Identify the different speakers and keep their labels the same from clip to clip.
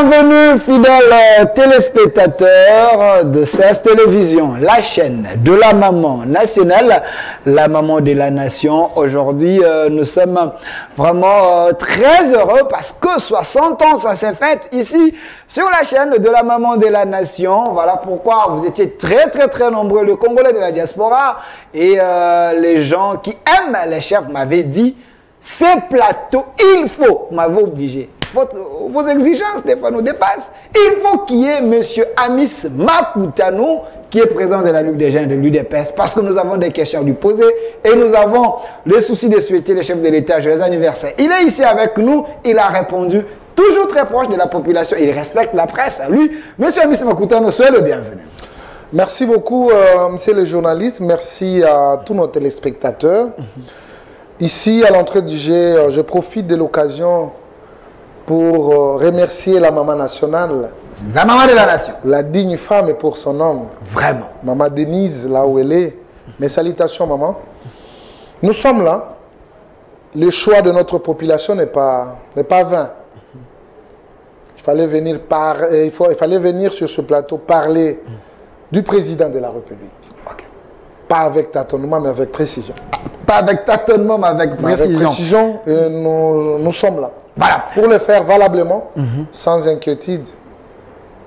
Speaker 1: Bienvenue, fidèles téléspectateurs de CES Télévision, la chaîne de la maman nationale, la maman de la nation. Aujourd'hui, nous sommes vraiment très heureux parce que 60 ans, ça s'est fait ici sur la chaîne de la maman de la nation. Voilà pourquoi vous étiez très nombreux, le Congolais de la diaspora et les gens qui aiment les chefs m'avaient dit, ces plateaux, il faut, vous m'avez obligé. Vos exigences, des fois, nous dépassent. Il faut qu'il y ait M. Amis Makutano, qui est président de la Ligue des jeunes de l'UDPS, parce que nous avons des questions à lui poser et nous avons le souci de souhaiter les chefs de l'État joyeux anniversaire. Il est ici avec nous, il a répondu, toujours très proche de la population, il respecte la presse. Lui, M. Amis Makutano, soyez le bienvenu.
Speaker 2: Merci beaucoup, monsieur le journaliste. Merci à tous nos téléspectateurs. Ici, à l'entrée du G, je profite de l'occasion pour remercier la maman nationale.
Speaker 1: La maman de la nation.
Speaker 2: La digne femme pour son homme.
Speaker 1: Vraiment.
Speaker 2: Maman Denise, là où elle est. Mes salutations, maman. Nous sommes là. Le choix de notre population n'est pas vain. Il fallait venir sur ce plateau parler du président de la République. Okay. Pas avec tâtonnement, mais avec précision.
Speaker 1: Pas avec tâtonnement, mais avec précision.
Speaker 2: Avec précision, et nous sommes là.
Speaker 1: Voilà.
Speaker 2: Pour le faire valablement, sans inquiétude.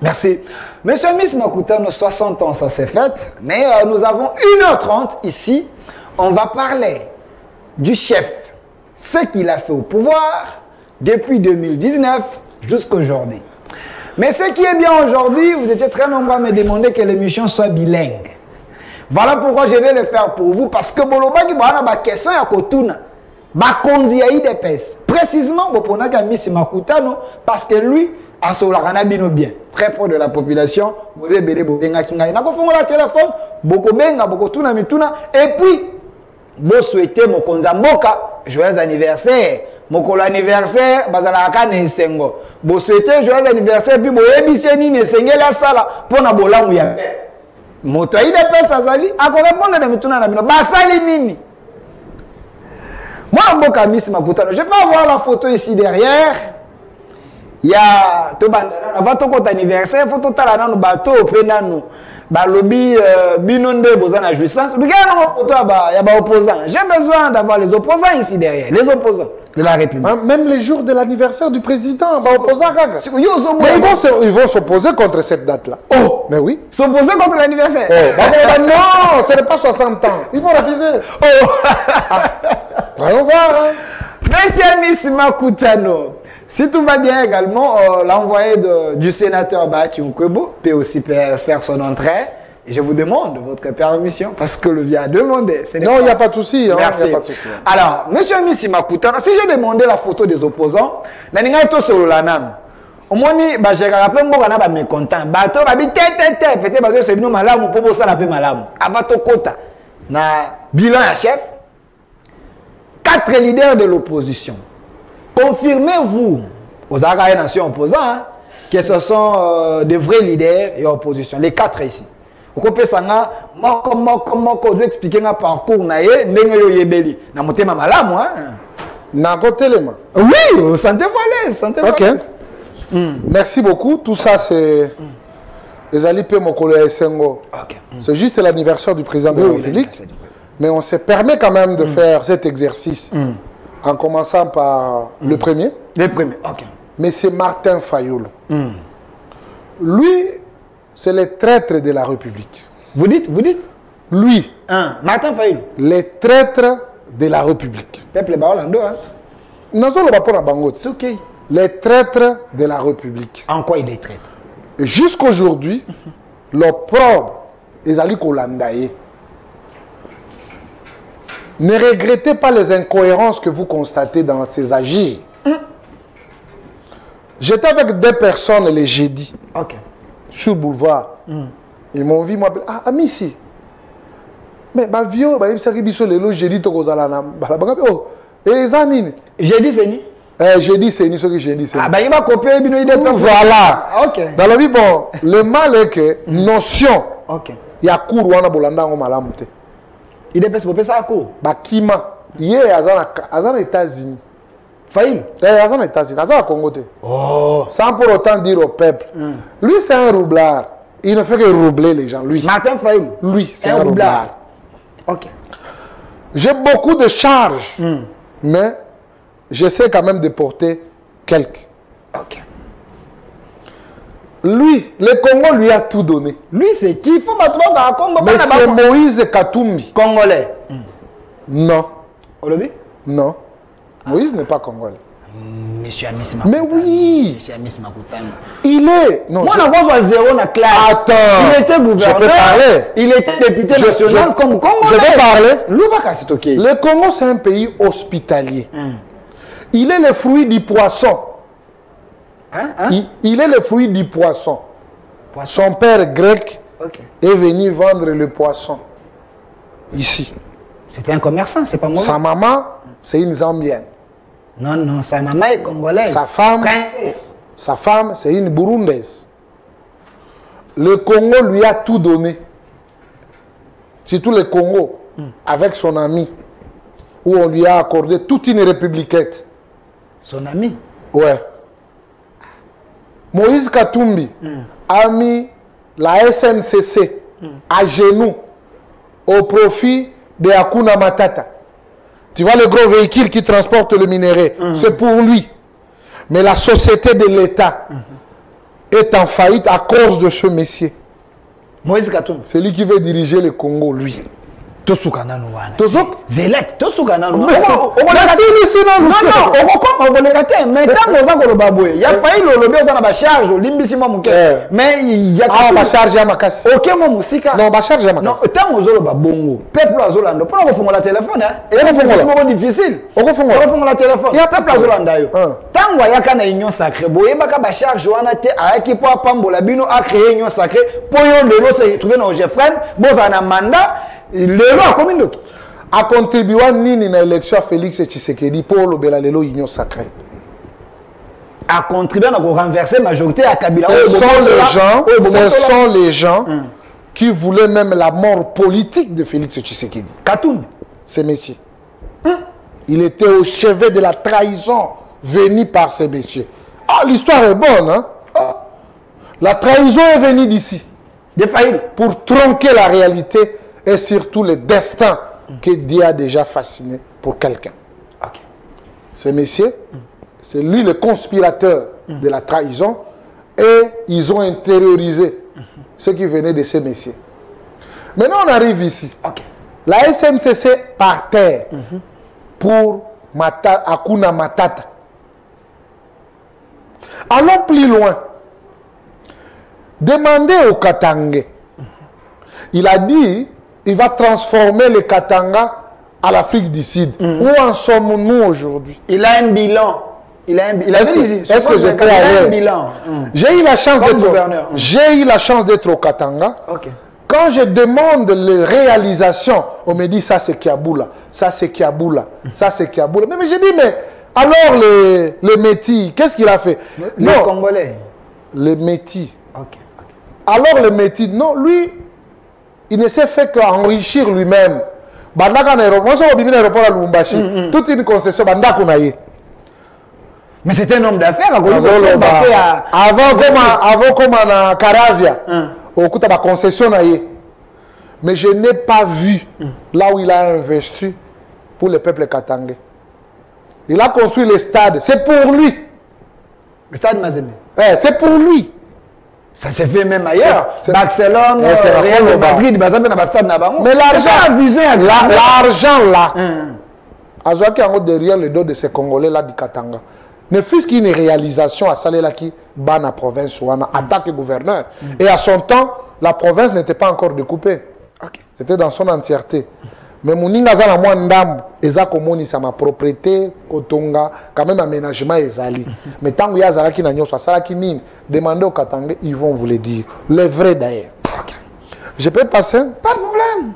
Speaker 1: Merci. Monsieur Amis Makutano, 60 ans, ça s'est fait. Mais nous avons 1h30 ici. On va parler du chef. Ce qu'il a fait au pouvoir depuis 2019 jusqu'à aujourd'hui. Mais ce qui est bien aujourd'hui, vous étiez très nombreux à me demander que l'émission soit bilingue. Voilà pourquoi je vais le faire pour vous. Parce que Boloba qui a une question à Kotuna. Bakondi a IDPS. Précisément, pour Amis Makutano, parce que lui, a Solarana bien, très proche de la population, vous avez belé Bobenga Kinga. Il a fait le téléphone, beaucoup benga, beaucoup tuna mituna, et puis, vous souhaitez mon konzamboka, joyeux anniversaire. Mon anniversaire, bazalaka ne sengo. Vous souhaitez joyeux anniversaire, puis vous ebiseni ne senge la sala, pour na bola mouya. Moto IDPS azali, a répondre de mituna na mino, basali nini. Moi, Mboka Amis Makutano, je peux avoir la photo ici derrière. Il y a avant ton anniversaire, il faut tout à l'heure bateau, penano, balobi, binonde, bozana jouissance. Regarde la photo, il y a des opposants. J'ai besoin d'avoir les opposants ici derrière, les opposants de la République.
Speaker 2: Même les jours de l'anniversaire du président, mais ils vont s'opposer contre cette date-là.
Speaker 1: Oh,
Speaker 2: mais oui.
Speaker 1: S'opposer contre l'anniversaire.
Speaker 2: Oh. Non, ce n'est pas 60 ans. Ils vont refuser. Oh. Voyons voir. Hein.
Speaker 1: Monsieur Amis Makutano, si tout va bien également, l'envoyé du sénateur Bati Nkwebo peut aussi faire son entrée. Et je vous demande votre permission parce que le vient a demandé.
Speaker 2: Non, il n'y a pas de souci.
Speaker 1: Merci.
Speaker 2: Y a pas de souci.
Speaker 1: Alors, monsieur Amis Makutano, si j'ai demandé la photo des opposants, au moins, j'ai rappelé que je suis mécontent. Bateau, peut-être que c'est bien malade, pour ça la paix malade. Avant tout quota, na bilan à chef, 4 leaders de l'opposition. Confirmez-vous aux Araïs nations opposants que ce sont des vrais leaders et opposition. Les 4 ici. Vous comprenez ça? Comment je vais expliquer un parcours naé, n'engo yebeli. Na motema malamu
Speaker 2: na kotelema.
Speaker 1: Oui, sentez-vous à l'aise, sentez-vous à l'aise.
Speaker 2: Merci beaucoup. Tout ça, c'est les alipes Mokolo et Sengo. C'est juste l'anniversaire du président de la République. Mais on se permet quand même de faire cet exercice en commençant par le premier.
Speaker 1: Le premier, ok.
Speaker 2: Mais c'est Martin Fayulu. Lui, c'est le traître de la République.
Speaker 1: Vous dites?
Speaker 2: Lui.
Speaker 1: Martin Fayulu.
Speaker 2: Le traître de la République.
Speaker 1: Peuple Baolando, hein?
Speaker 2: Nous sommes pas pour la bangote.
Speaker 1: C'est ok.
Speaker 2: Les traîtres de la République.
Speaker 1: En quoi il est traître?
Speaker 2: Jusqu'aujourd'hui, l'opprobre est allé Kolandaye. Ne regrettez pas les incohérences que vous constatez dans ces agirs. J'étais avec 2 personnes les jeudis sur le boulevard. Ils m'ont vu, m'appeler. Ah, ami ici. Mais ma vie, il s'est arrivé sur les lots jeudi. Oh, et Zanine.
Speaker 1: Jeudi, c'est ni?
Speaker 2: Jeudi, c'est ni ce que j'ai dit.
Speaker 1: Ah, ben il va copier une idée.
Speaker 2: Voilà.
Speaker 1: Ok.
Speaker 2: Dans la vie, bon, le mal est que notion.
Speaker 1: Ok.
Speaker 2: Il y a cours où on a bolanda en malamute.
Speaker 1: Il est pour ça à court.
Speaker 2: Bakima. Hier, à les États-Unis.
Speaker 1: Faïl. Oh.
Speaker 2: Sans pour autant dire au peuple. Lui, c'est un roublard. Il ne fait que roubler les gens. Lui.
Speaker 1: Martin Faïl.
Speaker 2: Lui, c'est un roublard.
Speaker 1: Ok.
Speaker 2: J'ai beaucoup de charges, mais j'essaie quand même de porter quelques.
Speaker 1: Ok.
Speaker 2: Lui, le Congo lui a tout donné.
Speaker 1: Lui, c'est qui? Il faut battre le Congo.
Speaker 2: Mais c'est Moïse Katumbi.
Speaker 1: Congolais.
Speaker 2: Non.
Speaker 1: Olobi?
Speaker 2: Non. Moïse n'est pas congolais.
Speaker 1: Monsieur Amis
Speaker 2: Mais oui.
Speaker 1: Monsieur Amis Makutano.
Speaker 2: Il est. Non.
Speaker 1: Moi, on a 0 dans la classe.
Speaker 2: Attends.
Speaker 1: Il était gouverneur.
Speaker 2: Je peux parler.
Speaker 1: Il était député national comme Congolais.
Speaker 2: Je peux parler.
Speaker 1: Le
Speaker 2: Congo, c'est un pays hospitalier. Il est le fruit du poisson. Il est le fruit du poisson. Son père grec est venu vendre le poisson ici.
Speaker 1: C'était un commerçant, c'est pas moi.
Speaker 2: Sa maman, c'est une Zambienne.
Speaker 1: Non, non, sa maman est congolaise.
Speaker 2: Sa femme,
Speaker 1: princesse.
Speaker 2: Sa femme, c'est une Burundaise. Le Congo lui a tout donné. Surtout le Congo, avec son ami, où on lui a accordé toute une républiquette.
Speaker 1: Son ami?
Speaker 2: Ouais. Moïse Katumbi a mis la SNCC à genoux au profit de Hakuna Matata. Tu vois le gros véhicule qui transporte le minerai, c'est pour lui. Mais la société de l'État est en faillite à cause de ce monsieur.
Speaker 1: Moïse Katumbi.
Speaker 2: C'est lui qui veut diriger le Congo, lui.
Speaker 1: Tosukanano wana.
Speaker 2: Tosuk?
Speaker 1: Zelek, Tosukanano.
Speaker 2: Non,
Speaker 1: mais tant que ça koloba boye, ya failli lolobe za na ba charge limbisi mo muke. Mais il y a
Speaker 2: ba charge ya makasi.
Speaker 1: OK mo musika.
Speaker 2: Non, ba charge ya makasi.
Speaker 1: Non, tant ozolo ba bongo. Peuple azolando. Pour ko fongola téléphone hein. Et c'est difficile.
Speaker 2: Oko
Speaker 1: fongola téléphone.
Speaker 2: Ya
Speaker 1: peuple azolanda yo. Tant wa yaka na union sacrée, boye baka ba charge wana te ayaki po apambola bino a créer union sacrée po yo lelo se trouver na Jeffrey, boza na mandat. Le roi comme une
Speaker 2: a contribué à nini na élection à Félix Tshisekedi pour le Belalelo Union Sacrée.
Speaker 1: A contribué à renverser la majorité à Kabila.
Speaker 2: Ce sont les gens qui voulaient même la mort politique de Félix Tshisekedi.
Speaker 1: Katumbi.
Speaker 2: Ces messieurs. Il était au chevet de la trahison venue par ces messieurs. Ah, l'histoire est bonne, hein? La trahison est venue d'ici. Pour tronquer la réalité et surtout le destin que Dieu a déjà fasciné pour quelqu'un. Ce monsieur, c'est lui le conspirateur de la trahison et ils ont intériorisé ce qui venait de ces messieurs. Maintenant, on arrive ici. La SNCC par terre pour Hakuna Matata. Allons plus loin. Demandez au Katangé. Il a dit il va transformer le Katanga à l'Afrique du Sud. Où en sommes-nous aujourd'hui?
Speaker 1: Il a un bilan.
Speaker 2: Est-ce que j'étais ailleurs? J'ai eu la chance d'être gouverneur. J'ai eu la chance d'être au Katanga. Quand je demande les réalisations, on me dit ça c'est Kiaboula, ça c'est Kiaboula, ça c'est Kiaboula. Mais j'ai dit mais alors le Métis, qu'est-ce qu'il a fait?
Speaker 1: Le Congolais.
Speaker 2: Le Métis. Alors le Métis, non, lui, il ne s'est fait qu'enrichir lui-même. Toute une concession,
Speaker 1: mais c'était un homme d'affaires.
Speaker 2: Avant comme en Caravia, au coup de la concession. Mais je n'ai pas vu là où il a investi pour le peuple katangais. Il a construit le stade. C'est pour lui.
Speaker 1: Le stade Mazembe.
Speaker 2: C'est pour lui.
Speaker 1: Ça s'est fait même ailleurs. Barcelone, Real Madrid, mais l'argent là, derrière le dos de ces Congolais là du Katanga, ne fût-ce qu'une réalisation à Salela qui bat la province en tant que gouverneur. Et à son temps, la province n'était pas encore découpée. C'était dans son entièreté. Mais Mouninga Zala Mwandam, Eza Komoni, ça ma propriété, Kotonga, quand même aménagement Ezali. Mais tant qu'il y a Zalaki Nagnon, soit Salaki Nin, demandez au Katangé, ils vont vous le dire. Le vrai d'ailleurs. Je peux passer? Pas de problème.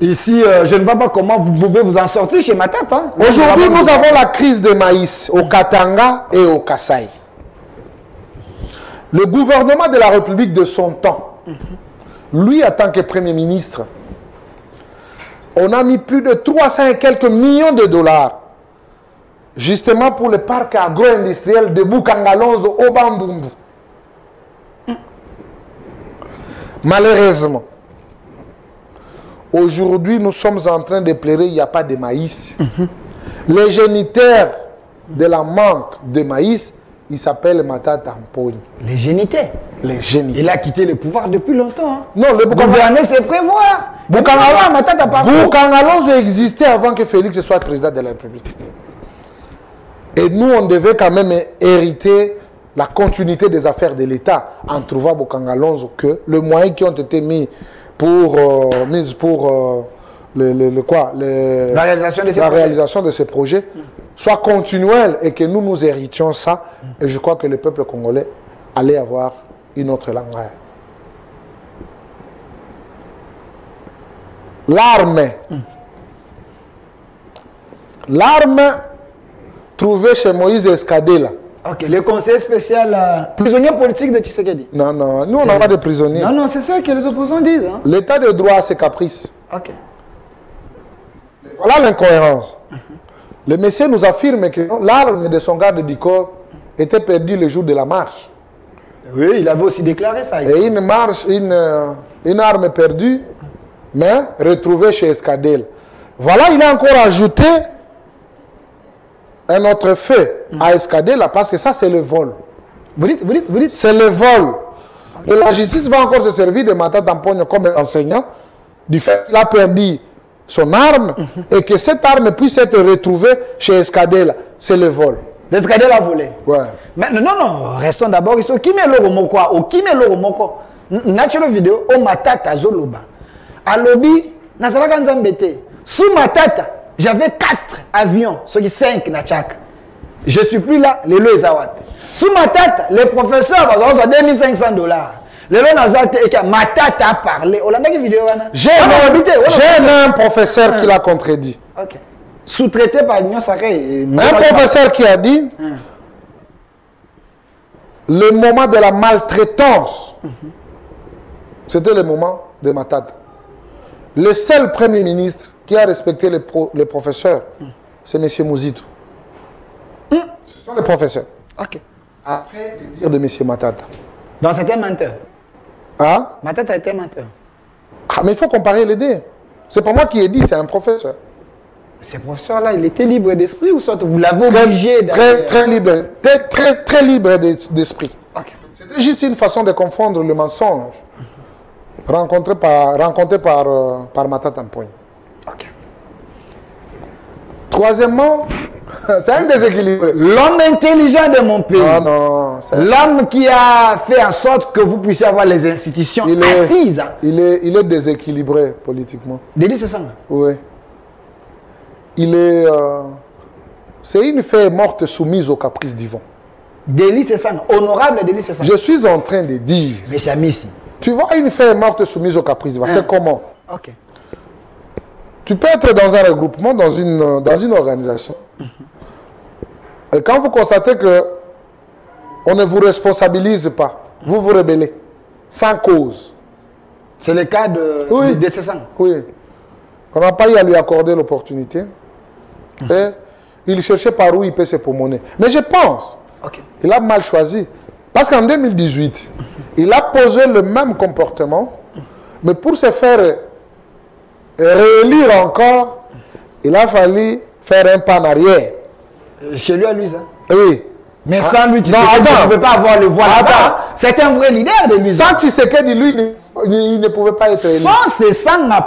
Speaker 1: Ici, je ne vois pas comment vous pouvez vous en sortir chez ma tête. Hein.
Speaker 2: Aujourd'hui, nous avons la crise de maïs au Katanga et au Kasaï. Le gouvernement de la République de son temps, lui, en tant que Premier ministre, on a mis plus de 300 et quelques millions de dollars justement pour le parc agro-industriel de Bukangalonzo au Bandundu. Malheureusement, aujourd'hui, nous sommes en train de pleurer, il n'y a pas de maïs. Les géniteurs de la manque de maïs, il s'appelle Matata Mponyo.
Speaker 1: Les géniteurs.
Speaker 2: Les géniteurs.
Speaker 1: Il a quitté le pouvoir depuis longtemps. Hein.
Speaker 2: Non, le
Speaker 1: gouverner, c'est prévoir.
Speaker 2: Bukangalonzo existait avant que Félix soit président de la République. Et nous, on devait quand même hériter la continuité des affaires de l'État en trouvant Bukangalonzo que les moyens qui ont été mis pour, la réalisation de ces projets soient continuels et que nous nous héritions ça. Et je crois que le peuple congolais allait avoir une autre langue. L'arme trouvée chez Moïse Escadela.
Speaker 1: Ok, le conseil spécial prisonnier politique de Tshisekedi.
Speaker 2: Non, non, nous on n'a pas de prisonniers.
Speaker 1: Non, non, c'est ça que les opposants disent. Hein.
Speaker 2: L'état de droit a ses caprices.
Speaker 1: Ok.
Speaker 2: Voilà l'incohérence. Le monsieur nous affirme que l'arme de son garde du corps était perdue le jour de la marche.
Speaker 1: Oui, il avait aussi déclaré ça ici.
Speaker 2: Et une arme perdue, mais retrouvée chez Escadel. Voilà, il a encore ajouté un autre fait à Escadel, parce que ça c'est le vol.
Speaker 1: Vous dites
Speaker 2: c'est le vol. Et la justice va encore se servir de Matata Mponyo comme enseignant du fait qu'il a perdu son arme et que cette arme puisse être retrouvée chez Escadel. C'est le vol.
Speaker 1: Escadel a volé.
Speaker 2: Ouais.
Speaker 1: Mais non, restons d'abord ici. Au Kimelo Moko, naturelle vidéo, au Matata Zoloba. À Lobi, Nazaraka Nzambete. Sous Matata, j'avais 4 avions, ceux qui 5 na chak. Je suis plus là, les lois Zawat. Sous Matata, les professeurs, ils ont 2500 $. Les lois Nazate et que Matata a parlé.
Speaker 2: J'ai un professeur qui l'a contredit.
Speaker 1: Ok. Sous-traité par l'Union sacrée.
Speaker 2: Un professeur qui a dit le moment de la maltraitance, c'était le moment de Matata. Le seul premier ministre qui a respecté les professeurs, c'est M. Mouzito. Ce sont les professeurs.
Speaker 1: Ok.
Speaker 2: Après le dire de M. Matata.
Speaker 1: Donc c'était un menteur.
Speaker 2: Hein?
Speaker 1: Matata était un menteur.
Speaker 2: Ah, mais il faut comparer les deux. C'est pas moi qui ai dit, c'est un professeur.
Speaker 1: Ce professeur-là, il était libre d'esprit ou soit vous l'avez obligé
Speaker 2: très libre, très libre d'esprit.
Speaker 1: Okay.
Speaker 2: C'était juste une façon de confondre le mensonge rencontré par Matata Mponyo.
Speaker 1: Ok.
Speaker 2: Troisièmement, c'est un déséquilibre.
Speaker 1: L'homme intelligent de mon pays.
Speaker 2: Ah non.
Speaker 1: L'homme qui a fait en sorte que vous puissiez avoir les institutions assises.
Speaker 2: Il est déséquilibré politiquement.
Speaker 1: Délit, c'est ça?
Speaker 2: Oui. C'est une fée morte soumise aux caprices divins.
Speaker 1: Délit, c'est ça. Honorable délit, c'est ça.
Speaker 2: Je suis en train de dire.
Speaker 1: Mais c'est Amissi.
Speaker 2: Tu vois une fée morte soumise aux caprices divins. C'est comment?
Speaker 1: Ok.
Speaker 2: Tu peux être dans un regroupement, dans une organisation. Et quand vous constatez que on ne vous responsabilise pas, vous vous rebellez. Sans cause.
Speaker 1: C'est le cas de Cessan.
Speaker 2: Oui. On n'a pas eu à lui accorder l'opportunité. Et il cherchait par où il peut se pommonner. Mais je pense qu'il a mal choisi. Parce qu'en 2018, il a posé le même comportement, mais pour se faire réélire encore, il a fallu faire un pas en arrière.
Speaker 1: Chez lui à lui, ça?
Speaker 2: Oui.
Speaker 1: Mais sans lui, tu ne peux pas avoir le voix là-bas. C'est un vrai leader de lui.
Speaker 2: Sans Tshisekedi, lui, il ne pouvait pas être élu.
Speaker 1: Sans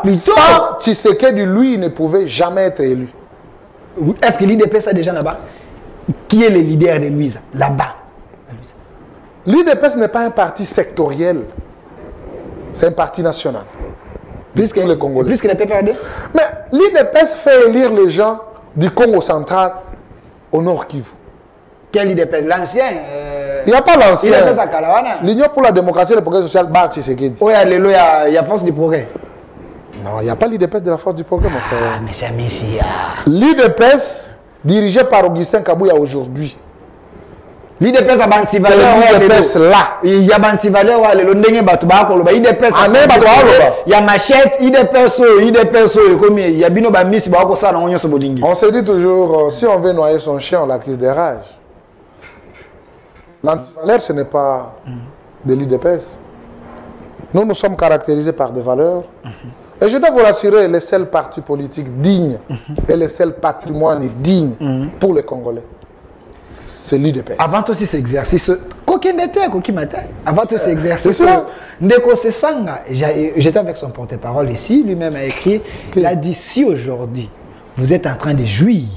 Speaker 1: plutôt.
Speaker 2: Sans Tshisekedi, lui, il ne pouvait jamais être élu.
Speaker 1: Est-ce que l'IDPS a déjà là-bas? Qui est le leader de Louisa? Là-bas.
Speaker 2: L'IDPS n'est pas un parti sectoriel. C'est un parti national.
Speaker 1: Plus que les Congolais. Plus que les PPRD?
Speaker 2: Mais l'IDPS fait élire les gens du Congo central au Nord Kivu.
Speaker 1: Quel IDPS? L'ancien
Speaker 2: il n'y a pas l'ancien.
Speaker 1: IDPS à Kalawana.
Speaker 2: L'Union pour la démocratie et le progrès social, Bar Tshisekedi.
Speaker 1: Oui, il y a Force du Progrès.
Speaker 2: Non, il n'y a pas l'IDPS de la Force du Progrès, mon frère.
Speaker 1: Ah, mais c'est un messia.
Speaker 2: L'IDPS, dirigé par Augustin Kabouya aujourd'hui,
Speaker 1: l'IDPS a bantivaleur
Speaker 2: là.
Speaker 1: Il y a bantivaleur le ndenge batu ba ko loba IDPS il y a machette IDPS comme il y a bino ba miss ba ko ça na onyo so bolingi.
Speaker 2: On se dit toujours si on veut noyer son chien on l'accuse de rage. L'antivaleur ce n'est pas de l'IDPS. Nous sommes caractérisés par des valeurs. Et je dois vous rassurer, les seuls partis politiques dignes et les seuls patrimoines dignes pour les Congolais, c'est l'UDP.
Speaker 1: Avant tout cet exercice, avant tout cet exercice, Ndeko Sesanga, j'étais avec son porte-parole ici, lui-même a écrit, il a dit si aujourd'hui vous êtes en train de jouir,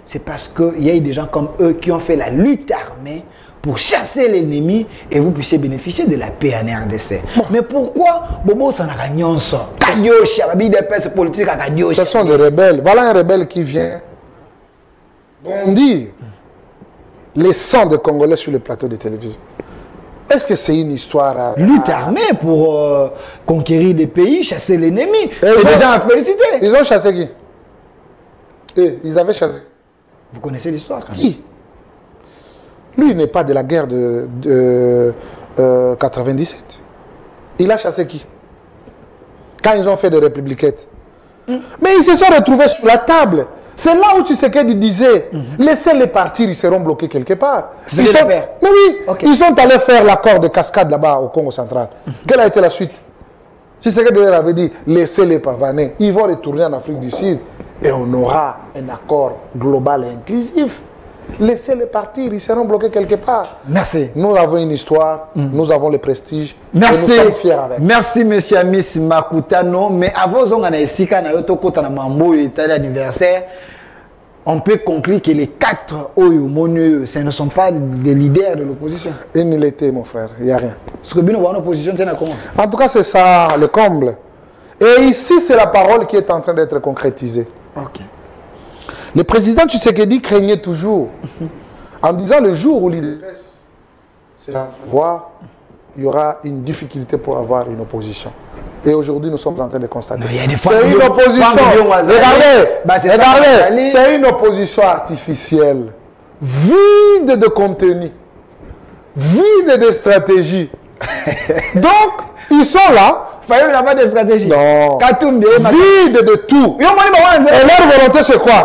Speaker 1: c'est parce qu'il y a eu des gens comme eux qui ont fait la lutte armée pour chasser l'ennemi et vous puissiez bénéficier de la paix en RDC. Mais pourquoi Bobo Sanaranyonso,
Speaker 2: ce sont des rebelles. Voilà un rebelle qui vient bondir les sangs de Congolais sur le plateau de télévision. Est-ce que c'est une histoire
Speaker 1: lutte armée pour conquérir des pays, chasser l'ennemi? C'est déjà à féliciter.
Speaker 2: Ils ont chassé qui? Ils avaient chassé.
Speaker 1: Vous connaissez l'histoire quand même?
Speaker 2: Qui? Lui, il n'est pas de la guerre de 97. Il a chassé qui? Quand ils ont fait des républiquettes. Mais ils se sont retrouvés sur la table. C'est là où Tshisekedi disait, laissez-les partir, ils seront bloqués quelque part. Mais oui, ils sont allés faire l'accord de cascade là-bas au Congo central. Quelle a été la suite? Tshisekedi avait dit, laissez-les pavaner. Ils vont retourner en Afrique du Sud et on aura un accord global et inclusif. Laissez-les partir, ils seront bloqués quelque part.
Speaker 1: Merci.
Speaker 2: Nous avons une histoire, nous avons le prestige.
Speaker 1: Merci.
Speaker 2: Et nous sommes fiers avec.
Speaker 1: Merci, monsieur Amis Makutano. Mais avant l'anniversaire, on peut conclure que les 4 Oyo, ce ne sont pas des leaders de l'opposition.
Speaker 2: Ils ne l'étaient, mon frère, il n'y a rien.
Speaker 1: Parce que bien, opposition, comment?
Speaker 2: En tout cas, c'est ça le comble. Et ici, c'est la parole qui est en train d'être concrétisée.
Speaker 1: Ok.
Speaker 2: Le président Tshisekedi craignait toujours, en disant le jour où l'IDPS sera pouvoir, il y aura une difficulté pour avoir une opposition. Et aujourd'hui, nous sommes en train de constater. C'est une opposition. Regardez, c'est une opposition artificielle, vide de contenu, vide de stratégie. Donc, ils sont là.
Speaker 1: Il n'y a pas de stratégie.
Speaker 2: Non. Vide de tout. Et leur volonté, c'est quoi?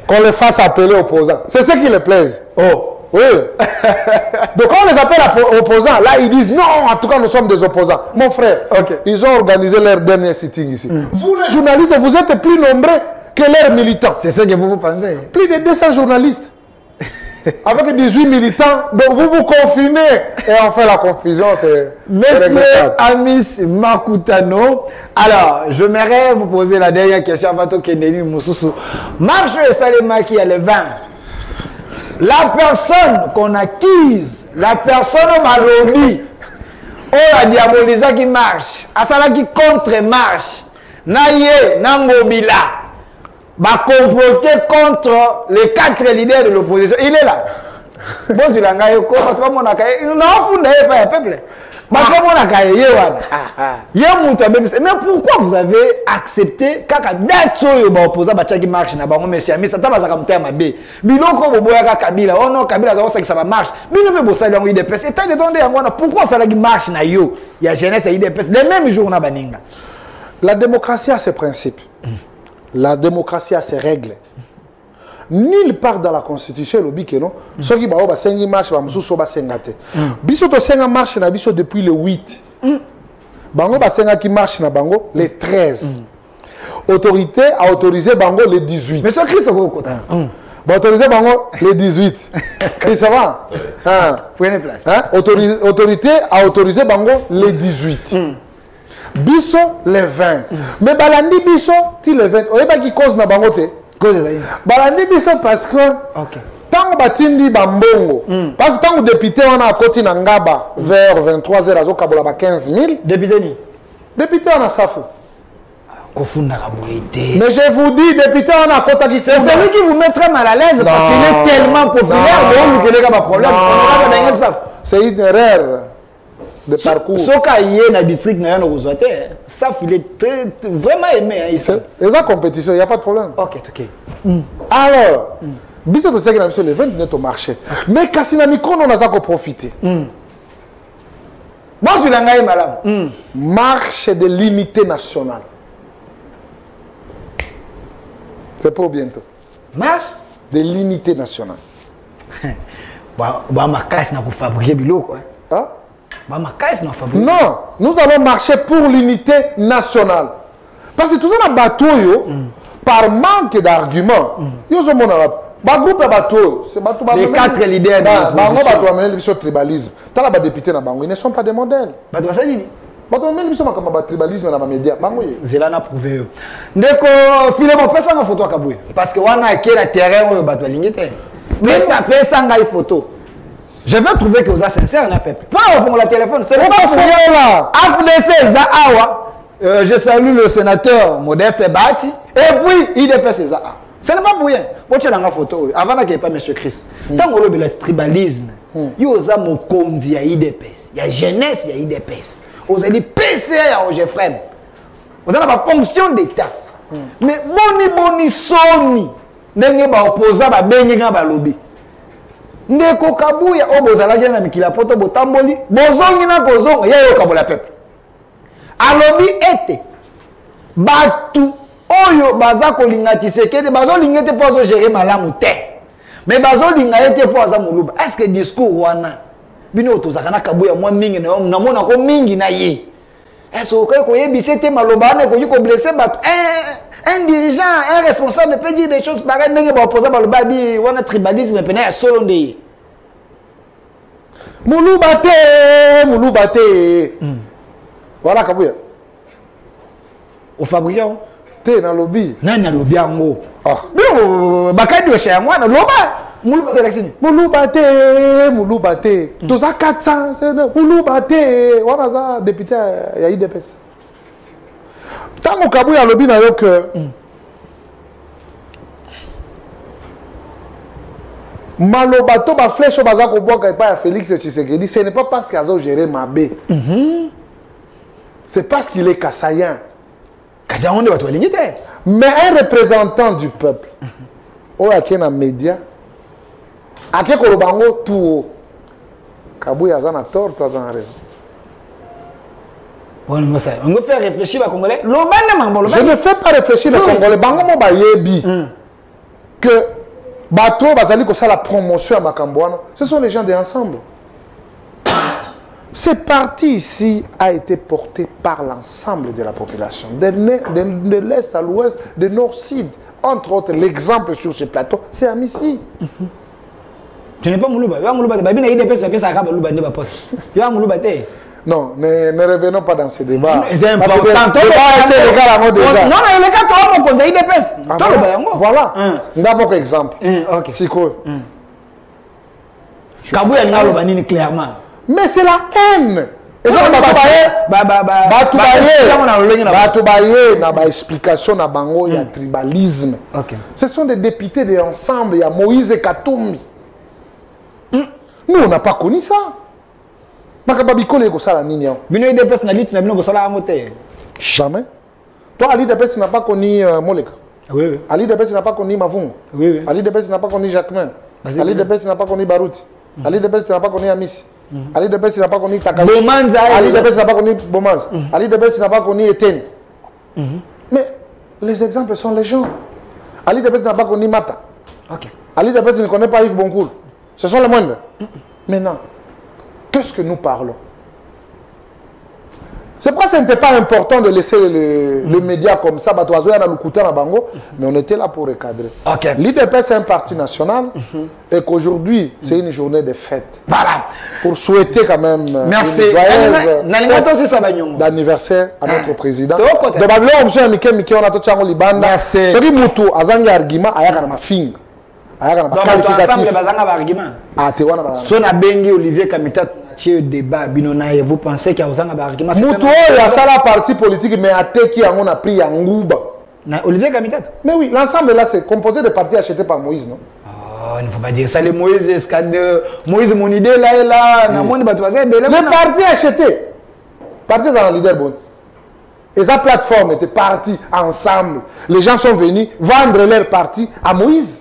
Speaker 2: Qu'on les fasse appeler opposants. C'est ce qui les plaise.
Speaker 1: Oh.
Speaker 2: Oui. Donc, quand on les appelle opposants, là, ils disent non, en tout cas, nous sommes des opposants. Mon frère, ils ont organisé leur dernier sitting ici. Vous, les journalistes, vous êtes plus nombreux que leurs militants.
Speaker 1: C'est ce que vous pensez?
Speaker 2: Plus de 200 journalistes. Avec 18 militants, donc vous vous confinez et on fait la confusion.
Speaker 1: Monsieur Amis Makutano, alors je m'aimerais vous poser la dernière question avant que Ndeni Moussousou. Marche et Salema qui a le 20. La personne qu'on accuse, la personne Malobi, on a diabolisé qui marche, à ça qui contre-marche, Naye, Nangobila. Va comploter contre les 4 leaders de l'opposition. Il est là. Mais pourquoi vous avez accepté kaka datso ba opposant ba tchaki marche na bango monsieur mais ça taba za mutema mabe biloko boboya ka Kabila oh non Kabila za ça va marche bino me bossa yango IDPS et tant de donner yango na pourquoi ça la marche na yo ya jeunesse ya IDPS les mêmes jours na baninga.
Speaker 2: La démocratie a ses principes. La démocratie a ses règles. Nulle part dans la Constitution, le bique non. Ceux qui ont une marche, ils ont sengate. Biso to senga marche na biso depuis le 8. Bango ba senga qui marche na bango le 13. Autorité a autorisé bango le 18.
Speaker 1: Mais ce Christ au côté.
Speaker 2: Ba autorisé bango le 18. Et ça va?
Speaker 1: Prenez place.
Speaker 2: Autorité a autorisé bango le 18. Biso le 20. Mais balandi biso ti le 20. Oyeba ki cause na bango te.
Speaker 1: Cause ça.
Speaker 2: Balandi biso parce que tant batindi bambongo. Parce que tant que député on a côté na ngaba vers 23h azo kabola ba 15 000.
Speaker 1: Député ni.
Speaker 2: Député on a safu.
Speaker 1: Kofunda kaboité.
Speaker 2: Mais je vous dis député on a kota qui
Speaker 1: c'est celui qui vous met très mal à l'aise parce qu'il est tellement populaire donc il n'y a pas de problème. On a pas
Speaker 2: c'est une erreur de parcours.
Speaker 1: Ce qu'il y a dans le district, ça il est vraiment aimé.
Speaker 2: Il y a compétition, il n'y a pas de problème.
Speaker 1: Ok.
Speaker 2: Alors, biso to saki na biso le 29 au marché mais kasi na mikono on a ko profiter
Speaker 1: bon sur la ngaï madame
Speaker 2: marche de l'unité nationale c'est pour bientôt
Speaker 1: marche
Speaker 2: de l'unité nationale
Speaker 1: bon ma caisse n'a pas fabriqué biloko
Speaker 2: hein
Speaker 1: bon ma caisse n'a pas fabriqué
Speaker 2: non nous allons marcher pour l'unité nationale parce que tout ça na bateau yo par manque d'arguments yo zo mona ba groupe bateau c'est bateau
Speaker 1: les 4 leaders
Speaker 2: bango bateau amener biso tribalisme tala ba député na bango ils ne sont pas des modèles
Speaker 1: bateau ça nini
Speaker 2: bateau amener biso makamba ba tribalisme na ba média bango ye
Speaker 1: zela na prouver ndeko filemo pesa nga photo akabuye parce que wana ke na terrain oyo bateau lingite mais ça pesa nga photo je veux trouver que vous êtes sincère na peuple pas au fond la téléphone c'est pas pour là AFDC za awa je salue le sénateur Modeste Bati et puis IDPS za awa. Ce n'est pas pour rien. Vous avez une photo. Avant qu'il n'y ait pas M. Chris. Tant qu'on a le tribalisme, il y a mon compte, il y a IDPS. Il y a jeunesse, il y a IDPS. Vous avez dit PCA, il y a OGFM. Vous avez la fonction d'État. Mais boni soni. Ndenge ba opposa ba benyenga ba lobby. Ndeko kabuya obozala jana mikila poto botamboli. Bozongi na kozonga ya yo kabola peuple. Alobi ete batu oyo baza kolinga Tshisekedi bazo linga te po gérer malamu te mais bazo linga te po aza muluba est-ce que discours wana bino tozaka na kabuya mwa mingi na mona ko mingi na ye est-ce que ko yebise te maloba na ko blesser bat un dirigeant un responsable peut dire des choses pareilles ndenge ba opposer baloba bi wana tribalisme pena ya solo ndeye
Speaker 2: muluba te voilà kabuya
Speaker 1: au fabricant
Speaker 2: te na lobby
Speaker 1: nani na lobby yango
Speaker 2: ah
Speaker 1: bakadi osha yango na loba
Speaker 2: muluba te toza 400 c'est muluba te wana za député ya IDPS tango kabuya lobby na yo que maloba to ba flèche baza ko boka pa ya Félix Tshisekedi ce n'est pas parce qu'il a géré Mabé c'est parce qu'il est kassayen. Mais un représentant du peuple, ou à qui dans média, à qui kolobango tout, Kabouya a tort, tu as raison.
Speaker 1: On va faire réfléchir les Congolais.
Speaker 2: Je ne fais pas réfléchir les Congolais. Bango mo ba yebi que bateau bazali ko la promotion à Makambouana, ce sont les gens de ensemble. Ce parti ici a été porté par l'ensemble de la population, de l'Est à l'Ouest, de Nord-Sud. Entre autres, l'exemple sur ce plateau, c'est Amissi.
Speaker 1: Tu n'es pas Moulouba.
Speaker 2: Non, ne revenons pas dans ce débat.
Speaker 1: C'est important. Non, mais les cas, on a IDPS.
Speaker 2: Voilà. D'abord, exemple. C'est quoi?
Speaker 1: Kabouya n'a clairement.
Speaker 2: Mais c'est la haine. Et ça, explication na bango, il y a tribalisme. Ce sont des députés de ensemble, il y a Moïse Katumbi. Nous, on n'a pas connu ça. Jamais. Toi, Ali Depes, tu n'as pas connu Moleka.
Speaker 1: Oui.
Speaker 2: Ali Depes, tu n'as pas connu Mavung.
Speaker 1: Oui.
Speaker 2: Ali Depes, tu n'as pas connu Jacquemin. Ali Depes, tu n'as pas connu Barouti. Ali Depes, tu n'as pas connu Amissi. Ali Depes, tu n'as pas connu Takali. Ali Depes, tu n'as pas connu Bomaz. Ali Depes, tu n'as pas connu Etienne. Mais les exemples sont les gens. Ali Depes, tu n'as pas connu Mata. Ali Depes, tu ne connais pas Yves Boncourt. Ce sont les moindres. Maintenant, qu'est-ce que nous parlons? C'est pourquoi ce n'était pas important de laisser le média comme ça, mais on était là pour recadrer. L'IDP, c'est un parti national et qu'aujourd'hui, c'est une journée de fête.
Speaker 1: Voilà.
Speaker 2: Pour souhaiter quand même d'anniversaire à notre président. De Babylone, monsieur Miké, on a tout ça en Liban. Celui Moutou, Azangi argument, Ayaka ma fille.
Speaker 1: Donc, ensemble, argument. Son Abengi, Olivier Kamitat, débat, vous pensez qu'il y a un argument?
Speaker 2: Moutou, il y a ça la partie politique, mais à qui on a pris un Ngouba.
Speaker 1: Olivier Kamitat?
Speaker 2: Mais oui, l'ensemble là, c'est composé de partis achetés par Moïse, non?
Speaker 1: Oh, il ne faut pas dire ça, les Moïse, Moïse, mon idée là et là,
Speaker 2: les partis achetés. Partis dans le leader bon. Et sa plateforme était partie ensemble. Les gens sont venus vendre leur parti à Moïse.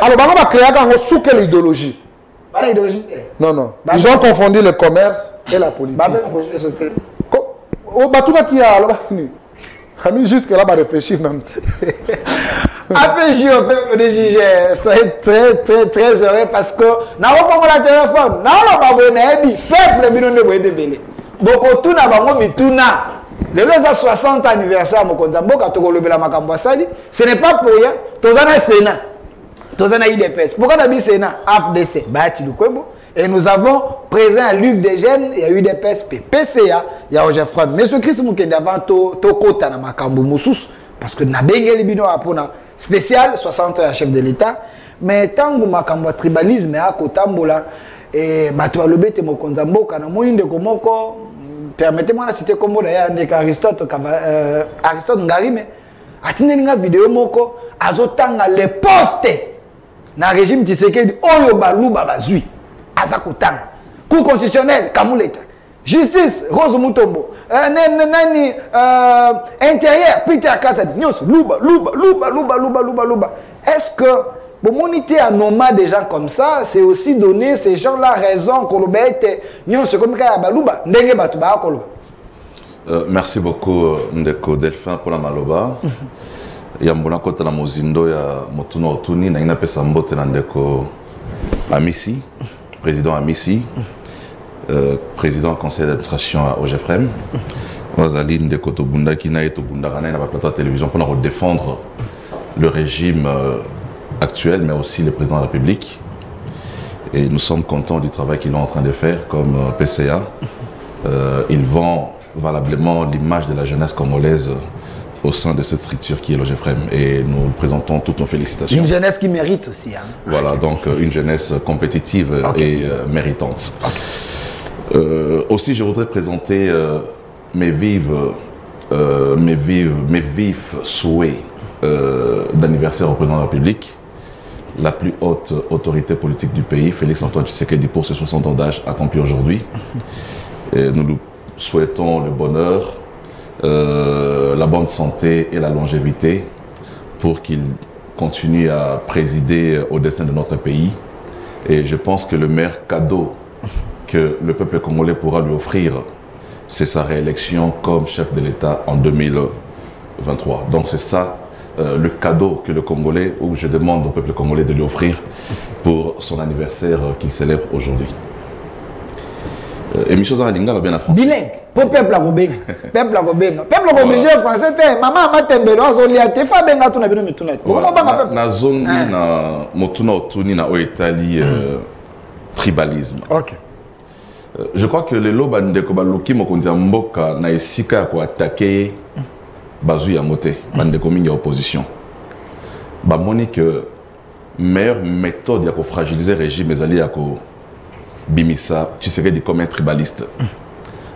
Speaker 2: Alors, on va créer sous quelle idéologie?
Speaker 1: Pas l'idéologie.
Speaker 2: Non, non. Ils ont confondu le commerce et la politique. Oh, bah, tout qui a alors, jusque là, va réfléchir même.
Speaker 1: APJ au peuple de Gigé, soyez très heureux parce que nous avons pas le téléphone, nous avons pas le peuple de Bélé. Beaucoup tout n'a pas mis tout n'a. Le 60 anniversaire, ce n'est pas pour rien. Tous en a Sénat, tous en a IDPS. Pourquoi on a mis Sénat, AFDC, et nous avons présent à Luc Desgènes, il y a eu des PSP, PCA, il y a Ojefra. Monsieur Christ Moukende avant Tokota na Makambu Moussous, parce que na Bengeli Bino Apona spécial, 60 ans chef de l'État. Mais tant que Makambu tribalisme à Kotambola, et Batou Alobete Mokonzambo, kana Moinde Komoko, permettez-moi de citer comme d'ailleurs Aristote Ngari, mais atine une vidéo moko, azotanga les postes na régime Tshisekedi, Oyo Baluba Bazui. Azakutang, cour constitutionnel, Kamouleta, justice, Rose Moutombo, intérieur, Peter Kassad, Nyos, Louba. Est-ce que pour moniter un nomade des gens comme ça, c'est aussi donner ces gens-là raison qu'on le bête, Nyos, comme Kayabalouba, Ndenge Batouba, Koloba.
Speaker 3: Merci beaucoup, Ndeko Delphin, pour la Maloba. Yambona Kota la Mozindo, ya Motuno Otuni, Naina Pesambote, Ndeko Amissi. Président à Missi, président du conseil d'administration à OGFREM, Rosaline de Kotobunda qui n'a été au Bundarana dans la plateau de télévision pour défendre le régime actuel, mais aussi le président de la République. Et nous sommes contents du travail qu'ils sont en train de faire comme PCA. Ils vendent valablement l'image de la jeunesse congolaise au sein de cette structure qui est l'OGFREM. Et nous présentons toutes nos félicitations.
Speaker 1: Une jeunesse qui mérite aussi. Hein.
Speaker 3: Voilà, donc une jeunesse compétitive et méritante. Aussi, je voudrais présenter mes vifs souhaits d'anniversaire au président de la République, la plus haute autorité politique du pays, Félix Antoine Tshisekedi, pour ses 60 ans d'âge accomplis aujourd'hui. Nous lui souhaitons le bonheur, la bonne santé et la longévité pour qu'il continue à présider au destin de notre pays. Et je pense que le meilleur cadeau que le peuple congolais pourra lui offrir, c'est sa réélection comme chef de l'État en 2023. Donc c'est ça le cadeau que le Congolais, ou je demande au peuple congolais de lui offrir pour son anniversaire qu'il célèbre aujourd'hui. Émission Zaralinga va bien en français.
Speaker 1: Bilingue, pour peuple à Robin. Peuple à Robin. Peuple obligé français, maman m'a tembelo, Zolia, te fa benga tu na bino mituna. Comment pas peuple?
Speaker 3: Na zone na motuna otuni na oitali tribalisme.
Speaker 1: OK.
Speaker 3: Je crois que les loba ndeko baluki mokonzi mboka na esika ko attaquer bazu ya moté bandeko mingi opposition. Ba moni que meilleure méthode ya ko fragiliser régime ezali ya ko Bimisa, tu serais dit comme un tribaliste.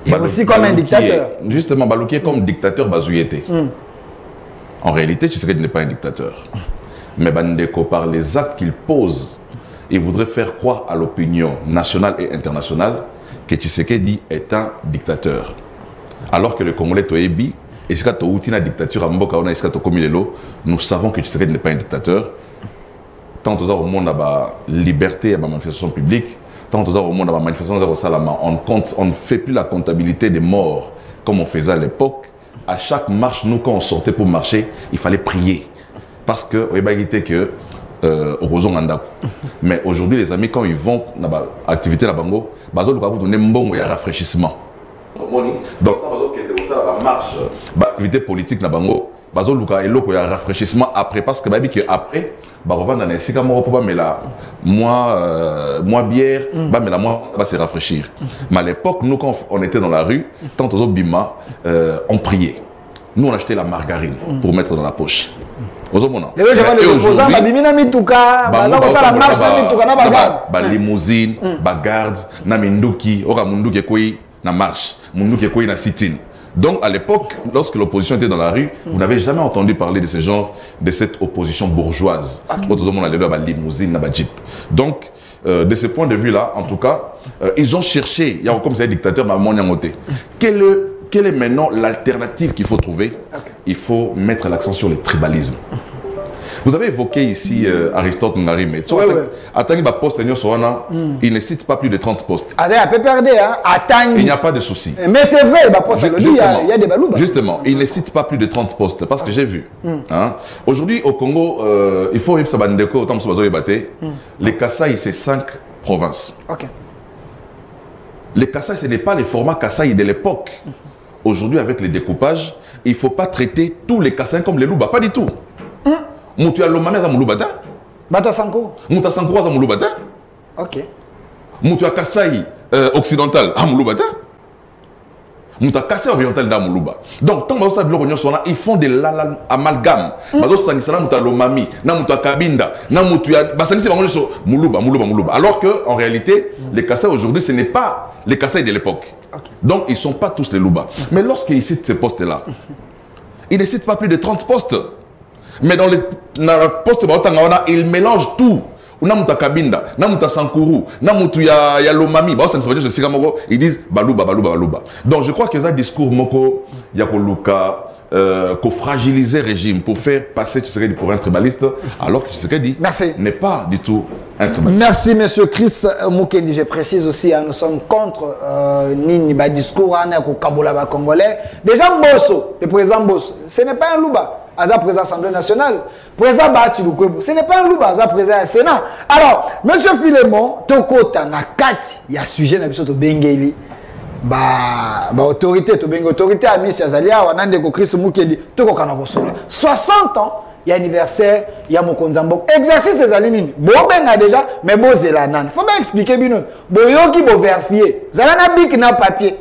Speaker 1: Et aussi comme un dictateur.
Speaker 3: Justement, Balouki est comme dictateur Bazouyete. En réalité, tu serais n'est pas un dictateur. Mais Bandeko, par les actes qu'il pose, il voudrait faire croire à l'opinion nationale et internationale que Tshisekedi est un dictateur. Alors que le Congolais Toebi, et si tu as une dictature à Mboka, nous savons que Tshisekedi n'est pas un dictateur. Tant au monde à la liberté, à la manifestation publique, tant au monde à la manifestation on ne fait plus la comptabilité des morts comme on faisait à l'époque. À chaque marche, nous, quand on sortait pour marcher, il fallait prier. Parce que, mais aujourd'hui, les amis, quand ils vont dans l'activité de Bango, ils vont donner un bon rafraîchissement. Donc, quand on marche, l'activité politique de Bango, ils vont donner un rafraîchissement après. Parce que, après, moi bière, va se rafraîchir. Mais à l'époque, nous, quand on était dans la rue, tant aux autres bima, on priait. Nous, on achetait la margarine pour mettre dans la poche. Limousine, garde, na minduki, ora munduki koi na marche, munduki koi na sit-in. Donc à l'époque, lorsque l'opposition était dans la rue, vous n'avez jamais entendu parler de ce genre, de cette opposition bourgeoise. Limousine, jeep. Donc, de ce point de vue-là, en tout cas, ils ont cherché, il y a comme ça un dictateur, quelle est maintenant l'alternative qu'il faut trouver? Il faut mettre l'accent sur le tribalisme. Vous avez évoqué ici Aristote Ngari, mais il ne cite pas plus de 30 postes. Il n'y a pas de souci.
Speaker 1: Mais c'est vrai, il y a des balouba.
Speaker 3: Justement, il ne cite pas plus de 30 postes, parce que j'ai vu. Hein? Aujourd'hui, au Congo, il faut les Kasaï, c'est 5 provinces.
Speaker 1: Ok.
Speaker 3: Les Kasaï, ce n'est pas les formats Kasaï de l'époque. Aujourd'hui, avec les découpages, il ne faut pas traiter tous les Kasaï comme les Louba. Pas du tout. Moutia Lomame za Mouloubata.
Speaker 1: Bata Sanko.
Speaker 3: Mouta Sanko za Mouloubata.
Speaker 1: Ok.
Speaker 3: Moutia Kasaï occidental à Mouloubata. Mouta Kasaï oriental dans Moulouba. Donc, tant que ils font des amalgames. Bazo sangisana Mouta Lomami, na Mouta Kabinda, na Moutia Basanisi Bangoso Moulouba. Alors que en réalité, les Kasaï aujourd'hui, ce n'est pas les Kasaï de l'époque. Okay. Donc, ils ne sont pas tous les Louba. Mais lorsqu'ils citent ces postes-là, ils ne citent pas plus de 30 postes. Mais dans les postes, ils mélangent tout. Namuta Kabinda, Namuta Sankuru, Namuta Yalomami, ils disent Balouba. Donc je crois que c'est un discours moko Yakoluka qu'on fragiliser le régime pour faire passer Tshisekedi pour un tribaliste, alors que Tshisekedi n'est pas du tout un tribaliste.
Speaker 1: Merci, monsieur Chris Mukendi. Je précise aussi, nous sommes contre Nini, discours Kabola congolais. Déjà, Mbosso, le président Mbosso, ce n'est pas un louba. Aza président de l'Assemblée nationale, président Bati Lukwebo, ce n'est pas un louba, Aza président du Sénat. Alors, monsieur Philemon, ton côté, il y a un sujet, de Bengeli. Autorité, autorité à Miss Yazalia, on a des Chris Mukendi, tout le monde 60 ans, il y a anniversaire, il y a Mokonzambo. Exercice des alimines. Bon, ben déjà, mais bon, c'est la nan. Faut bien expliquer, bien. Bon, qui va vérifier. Zalana bic na papier.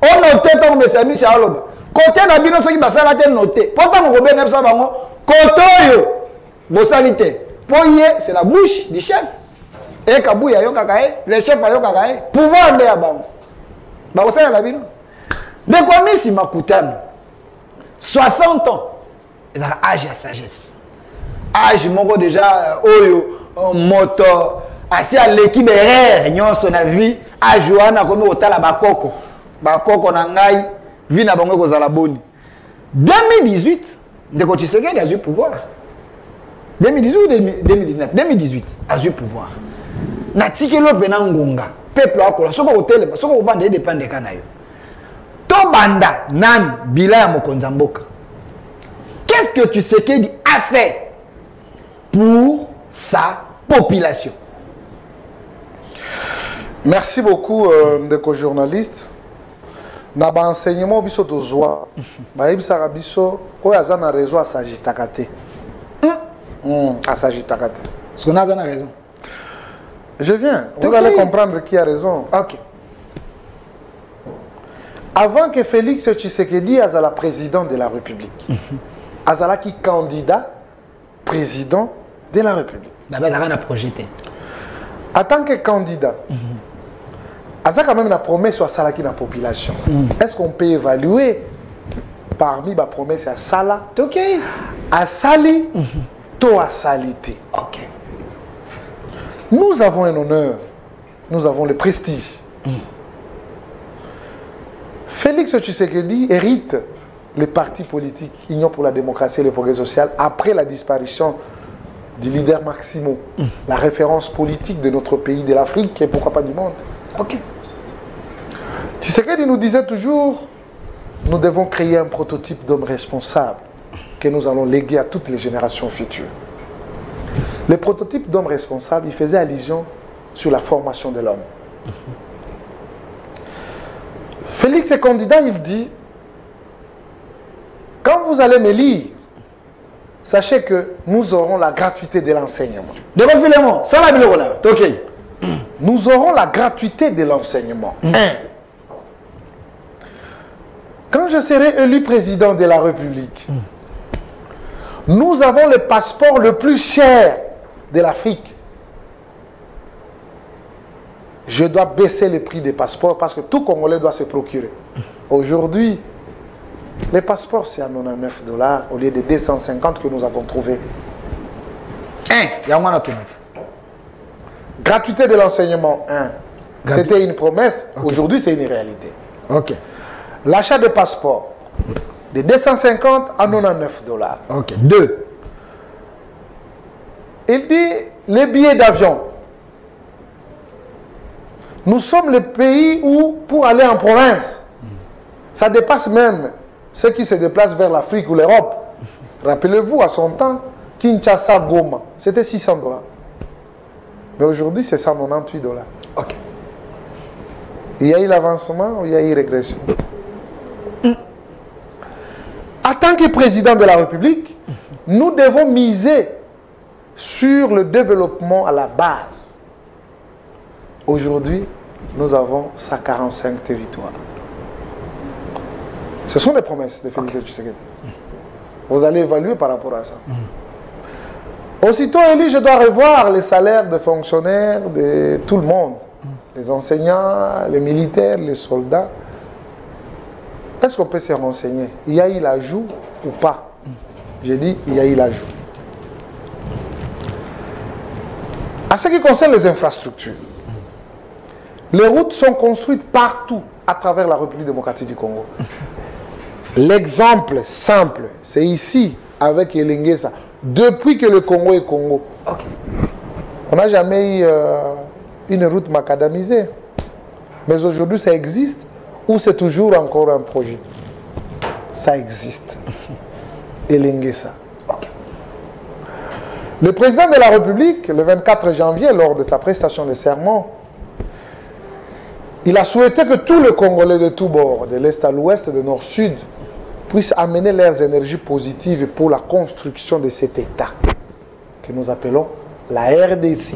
Speaker 1: On note tant que c'est Miss Yaloba. Côté na bino soki basala te noté. Pourtant mon robert ngapsa bango kotoyo bosalité. Poye c'est la bouche du chef. Et kabuya yo kakae, le chef ayo kakae, pouvoir de bango. Ba bosala la bino. De quoi Miss Makutano 60 ans. Ils ont âge et sagesse. Âge moko déjà oyo moto asi à l'équipe erreur nyon son avis âge wana komi otala bakoko. Bakoko na ngai vie na bango kozala boni. 2018, Ndeko Tshisekedi a eu pouvoir. 2018 ou 2019? 2018 a eu pouvoir. Na tikelo pena ngonga. Peuple akola soko hotel, soko vendre dépendre kana yo. To banda nan bila ya mokonza mboka. Qu'est-ce que Tshisekedi a fait pour sa population?
Speaker 2: Merci beaucoup, Ndeko journaliste. Na ba enseignement biso tozwa ba yebisaka biso oyo aza na réseau asagitaka te asagitaka te
Speaker 1: parce qu'on a raison.
Speaker 2: Je viens, vous allez comprendre qui a raison.
Speaker 1: Ok.
Speaker 2: Avant que Félix Tshisekedi azala président de la République, azala qui candidat président de la République.
Speaker 1: D'abord on a projeté.
Speaker 2: En tant que candidat, Aza quand même la promesse à Salaki dans la population. Est-ce qu'on peut évaluer parmi les promesses à Sala, à Sali, to à Salité?
Speaker 1: Ok.
Speaker 2: Nous avons un honneur, nous avons le prestige. Félix Tshisekedi hérite les partis politiques Union pour la démocratie et le progrès social après la disparition du leader Maximo, la référence politique de notre pays, de l'Afrique et pourquoi pas du monde.
Speaker 1: Ok.
Speaker 2: Tshisekedi nous disait toujours, nous devons créer un prototype d'homme responsable que nous allons léguer à toutes les générations futures. Le prototype d'homme responsable, il faisait allusion sur la formation de l'homme. Félix est candidat, il dit, quand vous allez me lire, sachez que nous aurons la gratuité de l'enseignement. Nous aurons la gratuité de l'enseignement. Quand je serai élu président de la République, nous avons le passeport le plus cher de l'Afrique. Je dois baisser le prix des passeports parce que tout Congolais doit se procurer. Aujourd'hui, les passeports c'est à $99 au lieu de 250 que nous avons trouvé. Gratuité de l'enseignement, c'était une promesse, aujourd'hui c'est une réalité.
Speaker 1: Ok.
Speaker 2: L'achat de passeports, de 250 à $99.
Speaker 1: Ok. 2.
Speaker 2: Il dit les billets d'avion. Nous sommes le pays où, pour aller en province, ça dépasse même ceux qui se déplacent vers l'Afrique ou l'Europe. Rappelez-vous, à son temps, Kinshasa, Goma, c'était 600 $. Mais aujourd'hui, c'est 198 $.
Speaker 1: Ok.
Speaker 2: Il y a eu l'avancement ou il y a eu régression? En tant que président de la République, nous devons miser sur le développement à la base. Aujourd'hui, nous avons 145 territoires. Ce sont les promesses de Félix Tshisekedi. Vous allez évaluer par rapport à ça. Aussitôt élu, je dois revoir les salaires des fonctionnaires, de tout le monde. Les enseignants, les militaires, les soldats. Est-ce qu'on peut se renseigner? Il y a eu l'ajout ou pas? J'ai dit, il y a eu l'ajout. En ce qui concerne les infrastructures, les routes sont construites partout à travers la République démocratique du Congo. L'exemple simple, c'est ici, avec Elenguesa, depuis que le Congo est Congo.
Speaker 1: Okay.
Speaker 2: On n'a jamais eu une route macadamisée. Mais aujourd'hui, ça existe ou c'est toujours encore un projet? Ça existe. Elenguesa. Okay. Le président de la République, le 24 janvier, lors de sa prestation de serment, il a souhaité que tous les Congolais de tous bords, de l'Est à l'Ouest, de Nord-Sud, puissent amener leurs énergies positives pour la construction de cet État que nous appelons la RDC.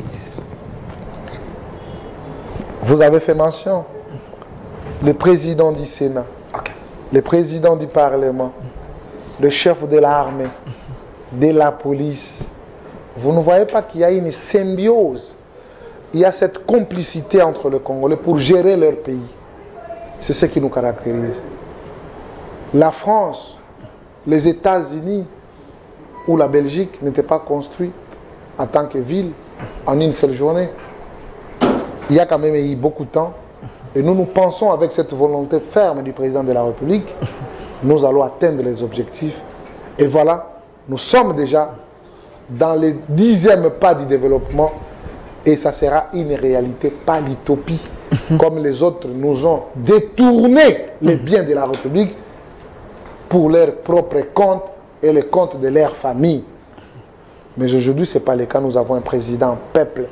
Speaker 2: Vous avez fait mention, le président du Sénat, le président du Parlement, le chef de l'armée, de la police. Vous ne voyez pas qu'il y a une symbiose? Il y a cette complicité entre les Congolais pour gérer leur pays. C'est ce qui nous caractérise. La France, les États-Unis ou la Belgique n'étaient pas construites en tant que ville en une seule journée. Il y a quand même eu beaucoup de temps. Et nous pensons avec cette volonté ferme du président de la République, nous allons atteindre les objectifs. Et voilà, nous sommes déjà dans les 10e pas du développement. Et ça sera une réalité, pas l'utopie. Comme les autres nous ont détourné les biens de la République pour leurs propres comptes et les comptes de leur famille. Mais aujourd'hui, ce n'est pas le cas. Nous avons un président peuple,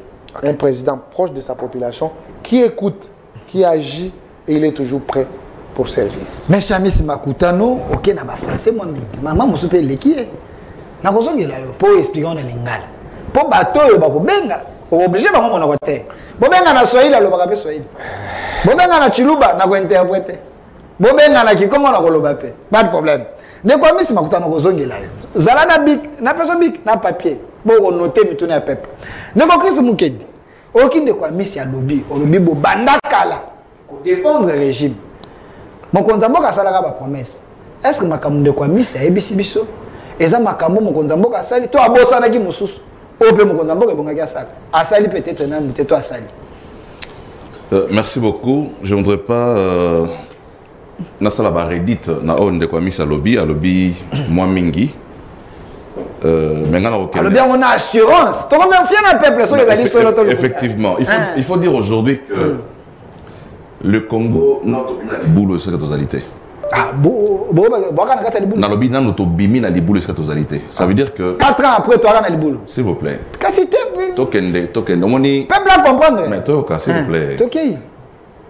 Speaker 2: un président proche de sa population, qui écoute, qui agit, et il est toujours prêt pour servir.
Speaker 1: Monsieur Amis Makutano, ok, na ba français moi maman mo sope lekie. Na kozongela yo pour expliquer on lingala. Po bato yo ba ko benga, obligé ba mo na ko te. Bo benga na Swahili aloba ka Swahili. Bo benga na Chiluba na ko interpréter. Bo benga na Kikongo na ko loba pe. Pas de problème. Ne ko Amis Makutano kozongela yo. Zala na bic, na personne bic, na papier. Bo ko noter mituna ya peuple. Ne ko Chris Mukedi. Okinde kwa Amis ya lobi, olobi bo bandakala ko défendre le régime. Mokonza mboka salaka ba promesse. Est-ce que makambo kwa Amis ya ebisi biso? Eza makambo mokonza mboka sali to abosana ki mususu. Ope mokonza mboka ebongaki asala. Asali peut-être na muteto asali.
Speaker 3: Merci beaucoup. Je ne voudrais pas nasala ba redite na onde kwa Amis alobi moi mingi.
Speaker 1: Alors bien on a assurance. To combien fier na peuple so ezali so loto.
Speaker 3: Effectivement, il faut dire aujourd'hui que le Congo notre boulot c'est la totalité.
Speaker 1: Ah,
Speaker 3: Nalobi na notre bimi na liboulou c'est la totalité. Ça veut dire que
Speaker 1: 4 ans après toi na liboulou.
Speaker 3: S'il vous plaît.
Speaker 1: Kasi te
Speaker 3: Tokende omoni
Speaker 1: peuple à comprendre.
Speaker 3: Mais toka s'il vous plaît.
Speaker 1: Tokei.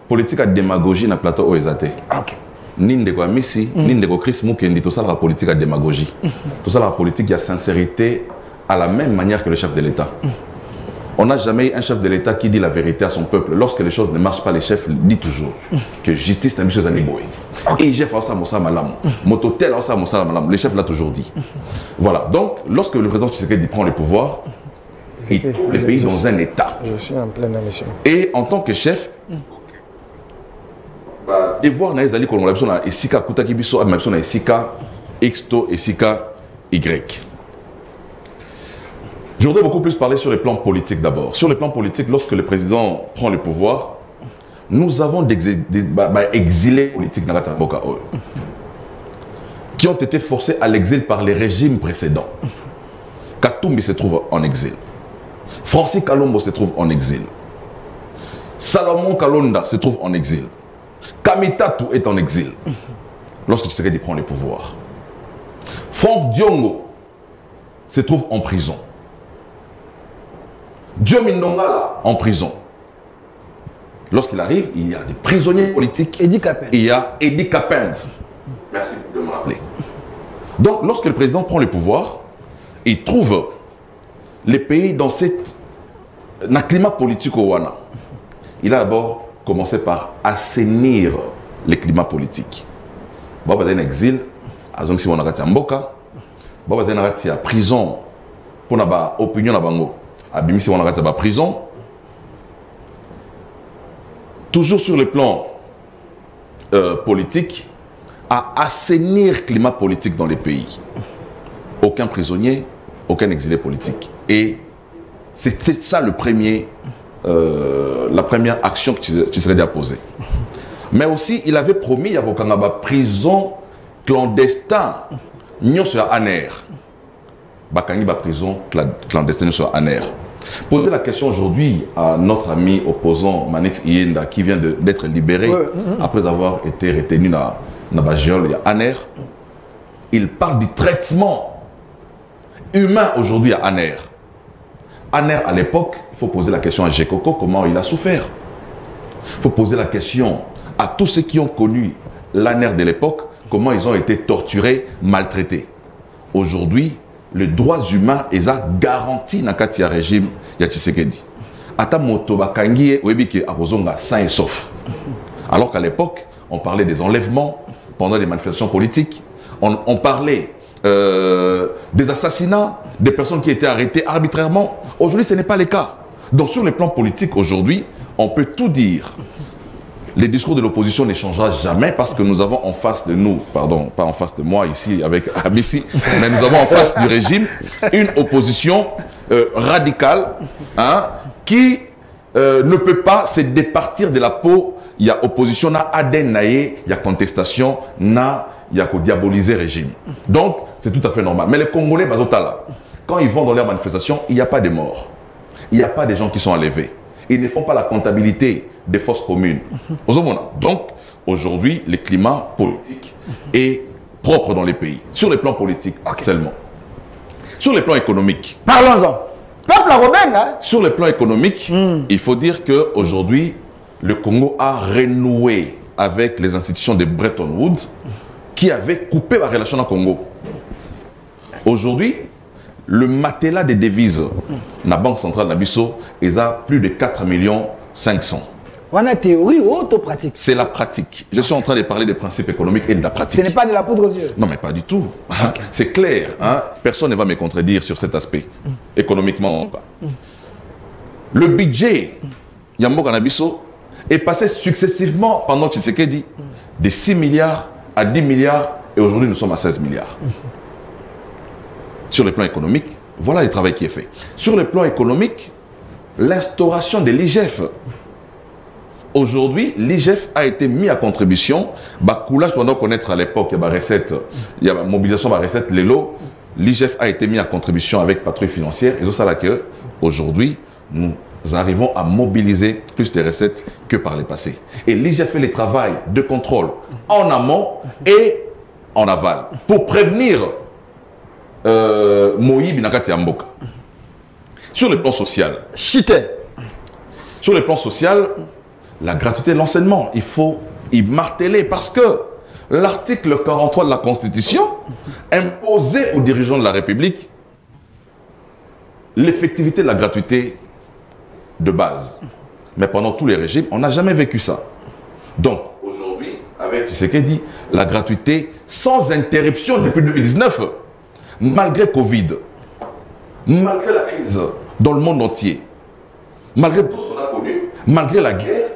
Speaker 3: Politique à démagogie na plateau oezate.
Speaker 1: OK.
Speaker 3: Ninde kwa Misi, ninde kwa Chris Mukendi, tout ça la politique à démagogie. Tout ça la politique à sincérité à la même manière que le chef de l'État. On n'a jamais eu un chef de l'État qui dit la vérité à son peuple. Lorsque les choses ne marchent pas, les chefs disent toujours que justice n'est pas Zaniboy. Et j'ai fait ça, Moussa Malam. Mototel, ça, Moussa Malam. Les chefs l'ont toujours dit. Voilà. Donc, lorsque le président Tshisekedi prend le pouvoir, il trouve le pays dans un état.
Speaker 2: Je suis en pleine émission.
Speaker 3: Et en tant que chef, devoir na ezali kolongola biso na esika kutaki biso abima biso na esika X to esika Y. Je voudrais beaucoup plus parler sur les plans politiques d'abord. Sur les plans politiques, lorsque le président prend le pouvoir, nous avons des exilés politiques dans la Tamboka qui ont été forcés à l'exil par les régimes précédents. Katumbi se trouve en exil. Francis Kalombo se trouve en exil. Salomon Kalonda se trouve en exil. Kamitatu est en exil. Lorsque Tshisekedi prend le pouvoir. Franck Diongo se trouve en prison. Diomi Ndongala en prison. Lorsqu'il arrive, il y a des prisonniers politiques.
Speaker 1: Eddie Capens.
Speaker 3: Il y a Eddie Capens. Merci de me rappeler. Donc, lorsque le président prend le pouvoir, il trouve les pays dans un climat politique au Wana. Il a d'abord commencé par assainir les climats politiques. Il y a un exil, il y a un mboka, il y a une prison pour l'opinion, il y a une prison. Toujours sur le plan politique, à assainir le climat politique dans les pays. Aucun prisonnier, aucun exilé politique. Et c'est ça la première action que Tshisekedi a posée. Mais aussi, il avait promis qu'il y avait une prison clandestine sur Aner. Bakani ba prison clandestine sur Aner. Poser la question aujourd'hui à notre ami opposant Manix Iyenda qui vient d'être libéré après avoir été retenu dans la géole Aner. Il parle du traitement humain aujourd'hui à Aner. Aner à l'époque, il faut poser la question à Gekoko comment il a souffert. Il faut poser la question à tous ceux qui ont connu l'Aner de l'époque, comment ils ont été torturés, maltraités. Aujourd'hui, les droits humains sont garantis dans le régime de Tshisekedi. Ata moto bakangi webiki akozonga sain et sauf. Alors qu'à l'époque, on parlait des enlèvements pendant les manifestations politiques. On parlait des assassinats, des personnes qui étaient arrêtées arbitrairement. Aujourd'hui, ce n'est pas le cas. Donc sur le plan politique, aujourd'hui, on peut tout dire. Les discours de l'opposition ne changera jamais parce que nous avons en face de nous, pardon, pas en face de moi ici avec Abissi, mais nous avons en face du régime une opposition radicale qui ne peut pas se départir de la peau. Il y a opposition, il y a ADN, il y a contestation, il y a diaboliser le régime. Donc, c'est tout à fait normal. Mais les Congolais, quand ils vont dans leurs manifestations, il n'y a pas de morts. Il n'y a pas de gens qui sont enlevés. Ils ne font pas la comptabilité des forces communes. Donc, aujourd'hui, le climat politique est propre dans les pays. Sur le plan politique seulement. Sur le plan économique.
Speaker 1: Parlons-en. Peuple Robin, hein? Sur
Speaker 3: le plan économique, il faut dire qu'aujourd'hui, le Congo a renoué avec les institutions de Bretton Woods qui avaient coupé la relation au Congo. Aujourd'hui, le matelas des devises, la Banque centrale d'Abisso, ils ont plus de 4,5 millions.
Speaker 1: On a théorie ou auto-pratique?
Speaker 3: C'est la pratique. Je suis en train de parler des principes économiques et de la pratique.
Speaker 1: Ce n'est pas de la poudre aux yeux?
Speaker 3: Non, mais pas du tout. Okay. C'est clair. Hein? Personne ne va me contredire sur cet aspect. Économiquement. Le budget Yambo Kanabiso est passé successivement pendant Tshisekedi de 6 milliards à 10 milliards et aujourd'hui nous sommes à 16 milliards. Sur le plan économique, voilà le travail qui est fait. Sur le plan économique, l'instauration de l'IGF. Aujourd'hui, l'IGF a été mis à contribution. Coulage, pendant connaître à l'époque, il y a recette, il y a mobilisation de recette, les lots. L'IGF a été mis à contribution avec patrouille financière. Et c'est ça que aujourd'hui, nous arrivons à mobiliser plus de recettes que par le passé. Et l'IGF fait le travail de contrôle en amont et en aval pour prévenir Moïbi Nakati Amboka. Sur le plan social. Sur le plan social, la gratuité de l'enseignement, il faut y marteler parce que l'article 43 de la Constitution imposait aux dirigeants de la République l'effectivité de la gratuité de base. Mais pendant tous les régimes, on n'a jamais vécu ça. Donc, aujourd'hui, avec Tshisekedi, la gratuité sans interruption depuis 2019, malgré Covid, malgré la crise dans le monde entier, malgré tout ce qu'on a connu, malgré la guerre,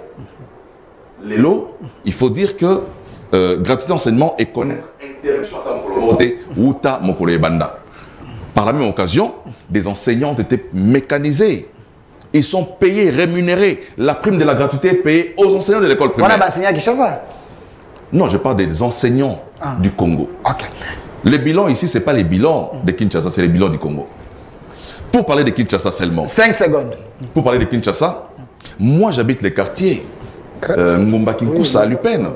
Speaker 3: les lots, il faut dire que gratuité d'enseignement est connaître interruption ou ta mokolo banda. Par la même occasion, des enseignants ont été mécanisés. Ils sont payés, rémunérés. La prime de la gratuité est payée aux enseignants de l'école primaire.
Speaker 1: On a enseigné à Kinshasa?
Speaker 3: Non, je parle des enseignants du Congo.
Speaker 1: Okay.
Speaker 3: Les bilans ici, ce n'est pas les bilans de Kinshasa, c'est les bilans du Congo. Pour parler de Kinshasa seulement.
Speaker 1: 5 secondes.
Speaker 3: Pour parler de Kinshasa, moi j'habite les quartiers. Ngomba Kinkoussa à Lupin.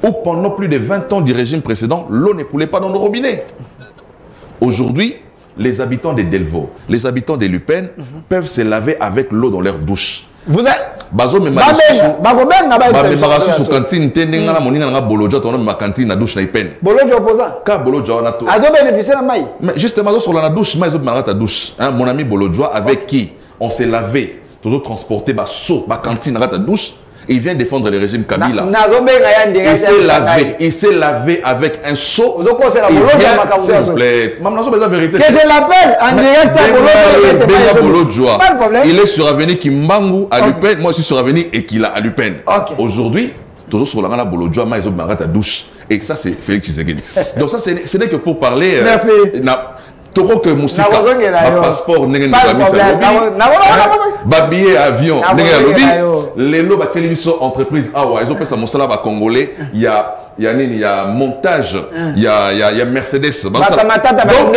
Speaker 3: Où pendant plus de 20 ans du régime précédent, l'eau ne coulait pas dans nos robinets. Aujourd'hui, les habitants de Delvaux, les habitants de Lupin peuvent se laver avec l'eau dans leur douche.
Speaker 1: Vous êtes...
Speaker 3: Bazo me sous cantine tendenga na moninga na bolojo tono ma cantine na douche na ipen.
Speaker 1: Bolojo opposant.
Speaker 3: Ka bolojo na to.
Speaker 1: Azo bénéficier na mai.
Speaker 3: Mais justement sur la douche, mais ma ta douche. Hein, mon ami bolojo avec qui on s'est lavé, toujours transporté ba seau, ba cantine na ta douche. Il vient défendre le régime Kabila. Il s'est lavé avec un seau. S'il vous plaît.
Speaker 1: Que je l'appelle en direct à
Speaker 3: il est sur Avenue Kimbangu à Lupin. Moi, je suis sur Avenue Ekila à Lupin. Aujourd'hui, toujours sur la Bolodjoa, ils ont marre ta douche. Et ça, c'est Félix Tshisekedi. Donc, ça, ce n'est que pour parler.
Speaker 1: Merci.
Speaker 3: Toro que Moussika, ma passeport, n'est pas billet avion, les lots télévision entreprise awa, ils ont fait ça mon salaire congolais, il y a montage, il y a Mercedes.
Speaker 1: Donc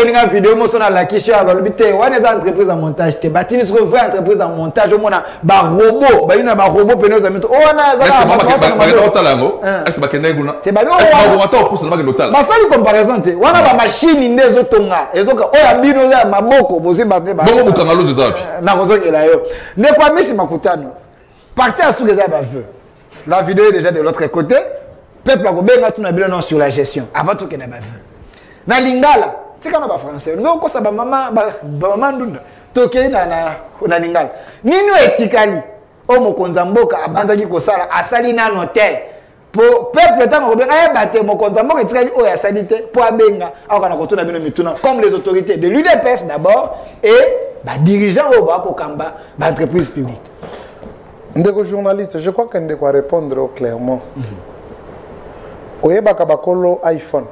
Speaker 1: une vidéo moi sur la question à l'habité, on est entreprise en montage, te batini sur entreprise en montage, on a ba robot, ba une ba robot penos à mettre. Oh on a ça. Est-ce que te ba ba ça une comparaison te. On a ba machine ndezo tonga, ezoka oya bino za maboko bozi ba ba.
Speaker 3: Bongo bukangalo de zapi.
Speaker 1: Na kozongela yo. Ne kwa misi makutano. Parti à Sougeza Baveux. La vidéo est déjà de l'autre côté. Peuple a gobenga tout na bilan sur la gestion. Avant tout que na Baveux. Na Lingala, c'est quand on va français. Nous on ça ba maman ndunda. Toke na Lingala. Nino etikali. O mokonza mboka abanzaki kosala asali na hôtel. Pour peuple tant gobenga ya baté mokonza mboka etikali o ya salite pour abenga. Akana kotuna bino mituna comme les autorités de l'UDPS d'abord et ba dirigeants au ba kokamba ba entreprise publique.
Speaker 2: Ndeko journaliste, je crois qu'on doit répondre clairement. Oyeba bakolo iPhone.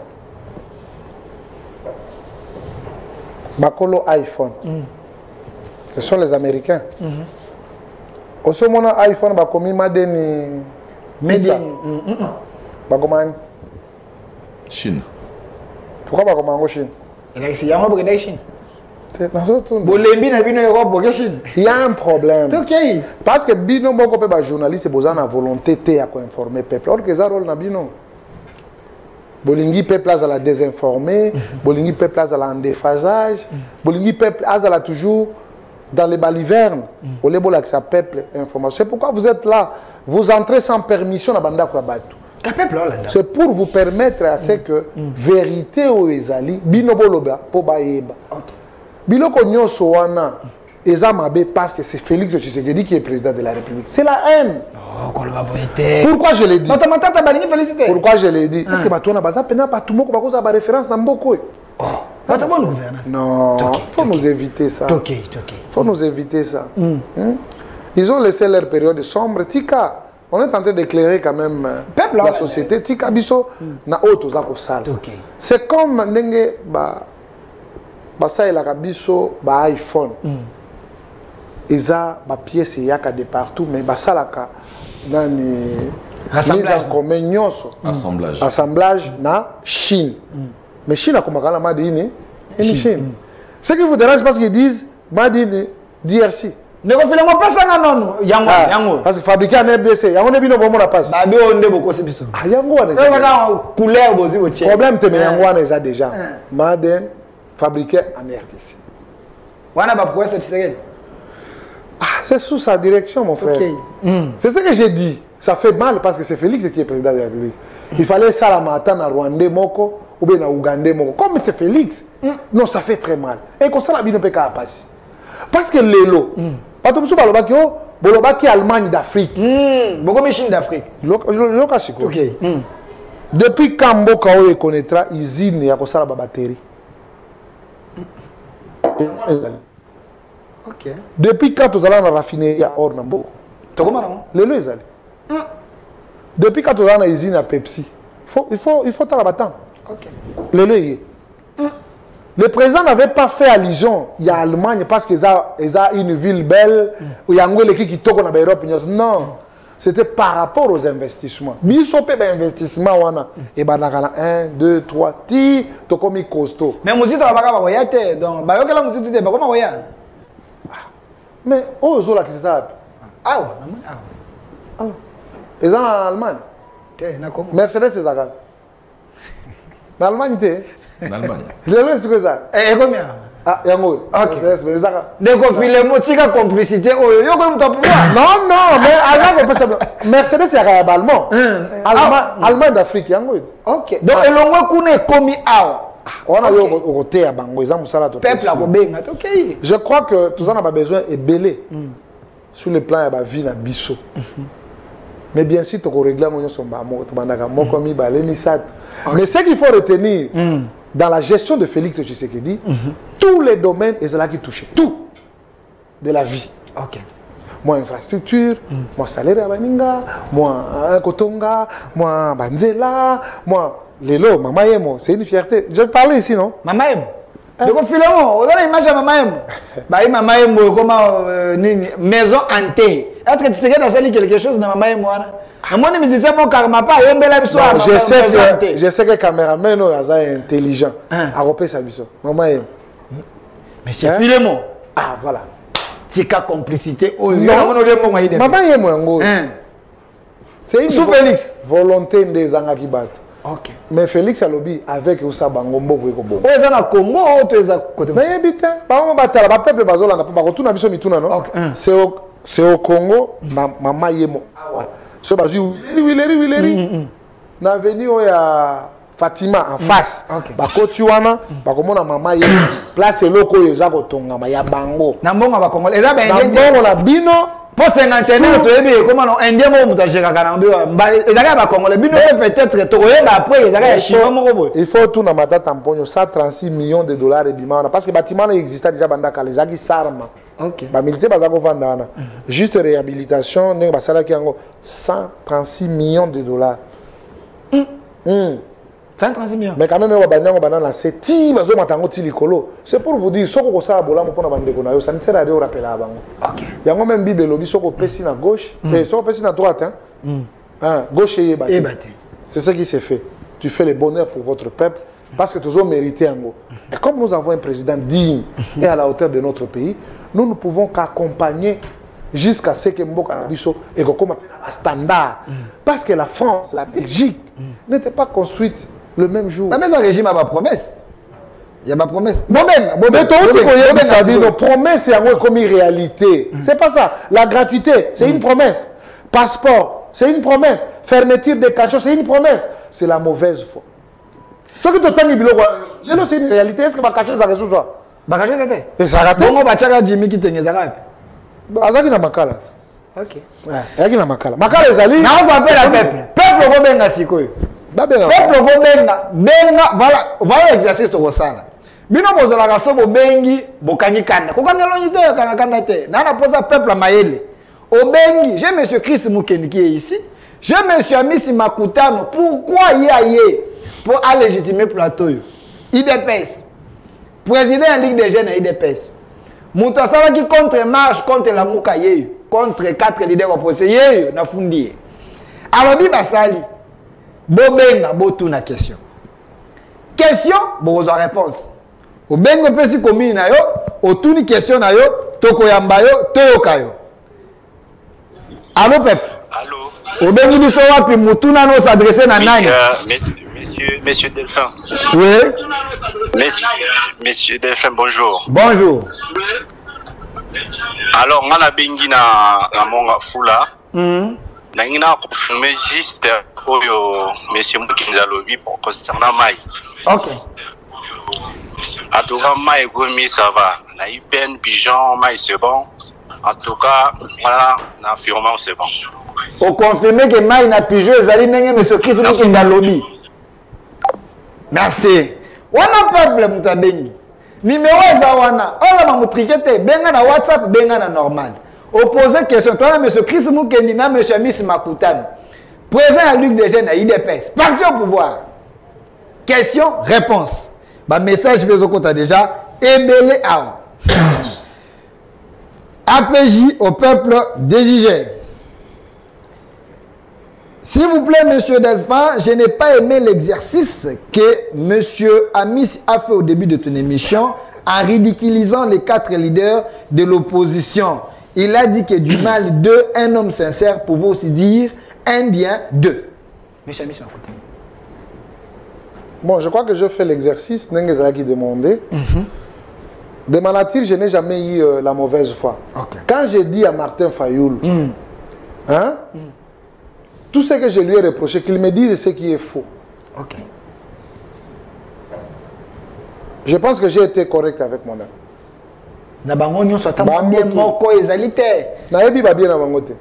Speaker 2: Bakolo iPhone. Ce sont les Américains. Au ce moment iPhone bakomi madeni
Speaker 1: Média.
Speaker 2: Bakomani
Speaker 3: Chine.
Speaker 2: Pourquoi bakomani en Chine?
Speaker 1: Il y a un problème en Chine.
Speaker 2: Il y a un problème.
Speaker 1: Okay.
Speaker 2: Parce que bino moko pe ba journaliste besoin na volonté te à informer peuple. Or que ça rôle na bino. Bolingi peuple à la désinformer, bolingi peuple à la déphasage, bolingi peuple à la toujours dans les balivernes. Au lieu de ça peuple information. C'est pourquoi vous êtes là. Vous entrez sans permission na banda kwa batu. C'est pour vous permettre à ce que vérité au ezali bino boloba po baeba. Biloko nyonso wana ezamabe parce que c'est Félix Tshisekedi qui est président de la République. C'est la haine. Pourquoi je l'ai dit? Pourquoi je l'ai dit? Est-ce que batona baza pena pas tout le monde va causer référence dans mboko?
Speaker 1: Pas de bonne gouvernance.
Speaker 2: Non, faut nous éviter ça. Faut nous éviter ça. Ils ont laissé leur période sombre. Tika, on est en train d'éclairer quand même la société. Tika biso na auto za ko sala. C'est comme ndenge basailaka biso ba iPhone eza ba pièce yaka de partout mais basalaka nani assemblage na Chine mais Chine a comme la madine Chine ce qui vous dérange parce qu'ils disent madine DRC
Speaker 1: ne refilemo pesa nga nono yango
Speaker 2: parce que fabriquer en RDC yango ne bino bomo na passe
Speaker 1: ba bi onde boko sebiso
Speaker 2: yango wana
Speaker 1: couleur bozi bo check
Speaker 2: problème te mais yango wana eza déjà madine fabriqué en RDC. C'est sous sa direction, mon frère. C'est ce que j'ai dit. Ça fait mal parce que c'est Félix qui est président de la République. Il fallait ça la matin à Rwanda moko ou bien à Ouganda moko. Comme c'est Félix, non, ça fait très mal. Et comme ça, la bino peka passer. Parce que l'élo, pas tout le monde bolobaki Allemagne d'Afrique.
Speaker 1: Beaucoup de Chine d'Afrique.
Speaker 2: Depuis quand Mboka connaîtra usine ya kosala ba batterie.
Speaker 1: Okay.
Speaker 2: Depuis quand tu as la raffinerie à Ornambo? Le lieu est allé. Depuis quand tu as la usine à Pepsi, il faut t'en battre. Le lieu est. Le président n'avait pas fait allusion à l'Allemagne parce qu'ils ont une ville belle où il y a un qui toque en Europe. Non. c'était par rapport aux investissements. Biso pe ba investissement wana et ba na 1 2 3 ti to komi costaud.
Speaker 1: Mais musique va pas ba yate donc ba yokela musique te ba comment voya.
Speaker 2: Mais oh zo la ki ça.
Speaker 1: Ah ouais,
Speaker 2: ah. Ils sont en Allemagne.
Speaker 1: OK, na Congo.
Speaker 2: Mercedes c'est ça. En Allemagne te.
Speaker 3: En Allemagne.
Speaker 2: C'est que ça.
Speaker 1: Et combien?
Speaker 2: Ah, yango.
Speaker 1: OK.
Speaker 2: C'est ça.
Speaker 1: Neko filemo tika complicité oyo yo ko mto pouvoir.
Speaker 2: Non non, mais avant on peut ça. Mercedes c'est allemand. Allemand d'Afrique yango.
Speaker 1: OK. Donc elongwe kuna komi awa.
Speaker 2: On a eu au côté à Bango, ils ont moussala tout.
Speaker 1: Peuple a kobenga OK.
Speaker 2: Je crois que tout ça n'a pas besoin et belé. Sur le plan de la vie, la bisso. Mais bien sûr, tu régler mon son bamo, tu mandaga mokomi baleni sat. Mais ce qu'il faut retenir dans la gestion de Félix Tshisekedi, tous les domaines et c'est là qui touche tout de la vie.
Speaker 1: OK.
Speaker 2: Moi infrastructure, moi salaire à Baninga, moi Kotonga, moi Banzela, moi Lelo, Mama Yemo, c'est une fierté. Je parlais ici non?
Speaker 1: Mama Yemo. Deko filemo, on a l'image de Mama Yemo. Bah Mama Yemo comme maison hantée. Est-ce que tu sais que ça quelque chose dans Mama Yemo? Moi je me disais mon karma pas yembela biso.
Speaker 2: Je sais que caméraman est intelligent. A repérer sa biso. Mama Yemo.
Speaker 1: Mais c'est filemo.
Speaker 2: Ah voilà.
Speaker 1: Tika complicité oh
Speaker 2: non Mama Yemo ngo. C'est une
Speaker 1: Félix
Speaker 2: volonté des Zangaki Bato.
Speaker 1: OK.
Speaker 2: Mais Félix Alobi avec Oussa Bangombo Bweko.
Speaker 1: O eza na Congo o to eza côté.
Speaker 2: Na yebita, ba on batala ba peuple bazola na ba retourna biso mituna non? C'est au Congo na Mama Yemo. So bazu wileri. Na avenue ya Fatima en face. Ba koti wana ba komona Mama Yemo. Place loko yo za kotonga ma ya bango.
Speaker 1: Na mbonga ba Congolais. Eza ba
Speaker 2: indien. Na mbongo la bino
Speaker 1: pour 51 to ebi comment non indien mo mutajeka kana ndo ezaka ba Congolais bino peut-être to yeba après ezaka ya chinois mo boy.
Speaker 2: Il faut tout na matata mponyo 136 millions de dollars et bimana parce que bâtiment existait déjà bandaka les aki sarma.
Speaker 1: OK.
Speaker 2: Ba militaire bazako vanda wana. Juste réhabilitation ndenge basala ki yango 136 millions de dollars.
Speaker 1: 136 millions.
Speaker 2: Mais quand même on banango banana c'est ti bazo matango ti likolo. C'est pour vous dire soko ko sala bolamo pona bandeko na yo ça ne sert à rien rappeler bango.
Speaker 1: OK.
Speaker 2: Yango même bible lobi soko pesi na gauche et soko pesi na droite gauche et bâti. C'est ce qui s'est fait. Tu fais le bonheur pour votre peuple parce que tous ont mérité yango. Et comme nous avons un président digne et à la hauteur de notre pays, nous ne pouvons qu'accompagner jusqu'à ce que Mboka Biso et comme un standard parce que la France, la Belgique n'étaient pas construites le même jour.
Speaker 1: Mais le régime a pas promesse. Il y a pas promesse.
Speaker 2: Mais nos promesses c'est comme une réalité. C'est pas ça. La gratuité, c'est une promesse. Passeport, c'est une promesse. Fermeture des cachets, c'est une promesse. C'est la mauvaise foi. Ce que tu as c'est une réalité. Est-ce que ma cachet ça résout ça?
Speaker 1: Ma cachet c'était.
Speaker 2: Et ça raté.
Speaker 1: Bon, on Jimmy qui tenait ça.
Speaker 2: Azaki na makala.
Speaker 1: OK.
Speaker 2: Azaki na makala. Makala ezali.
Speaker 1: Na on s'appelle le peuple. Peuple robenga sikoyo. Peuple robenga benga voilà exercice to kosala. Bino bozala ka so bobengi bokangi kanda. Kokanga lonyi te kana kanda te. Na posa peuple mayele. Obengi, j'ai monsieur Chris Mukendi qui est ici. J'ai monsieur Amisi Makutano. Pourquoi y pour légitimer plateau IDPS. Président de la Ligue des jeunes IDPS. Moutasala qui contre marche contre la Moukaye, contre 4 leaders opposés, na fundi. Alors bi basali. Bobenga botu na question. Question, bozo réponse. Obenga pesi komi na yo, otuni question na yo, toko yamba yo, toyoka yo. Allô Pep.
Speaker 4: Allô.
Speaker 1: Obengi biso wapi mutuna no s'adresser na nani?
Speaker 4: Monsieur Delphin.
Speaker 1: Oui.
Speaker 4: Monsieur Delphin, bonjour.
Speaker 1: Bonjour.
Speaker 4: Alors, on a bengi na monga fula. On a confirmé juste monsieur Mukinza Lobi concernant Maï.
Speaker 1: OK.
Speaker 4: En tout cas, Maï Gomi, ça va. On a eu peine, pigeon, Maï, c'est bon. En tout cas, voilà, on a affirmé, c'est bon.
Speaker 1: On confirme que Maï n'a pigeon, Zali Nenge, monsieur Chris Mukinza Lobi. Merci. Wana peuple mutabengi. Numéro eza wana. Ola mamutrikete benga na WhatsApp, benga na normal. Opposer question toi monsieur Chris Mukendi na monsieur Miss Makutano. Président à Ligue des jeunes à IDPS. Parti au pouvoir. Question, réponse. Ba message bezo kota déjà ebele awa. APJ au peuple d'Exigé. S'il vous plaît, monsieur Delphin, je n'ai pas aimé l'exercice que monsieur Amis a fait au début de ton émission en ridiculisant les 4 leaders de l'opposition. Il a dit que du mal d'eux, un homme sincère pouvait aussi dire un bien d'eux. Monsieur Amis,
Speaker 2: bon, je crois que je fais l'exercice, Nengezala qui demandait. De ma nature, je n'ai jamais eu la mauvaise foi.
Speaker 1: Okay.
Speaker 2: Quand j'ai dit à Martin Fayoul, tout ce que je lui ai reproché, qu'il me dise ce qui est faux.
Speaker 1: Okay.
Speaker 2: Je pense que j'ai été correct avec moi-même.
Speaker 1: Na bango nyonso ata bien moko ezali te.
Speaker 2: Na yebi ba bien na bango te.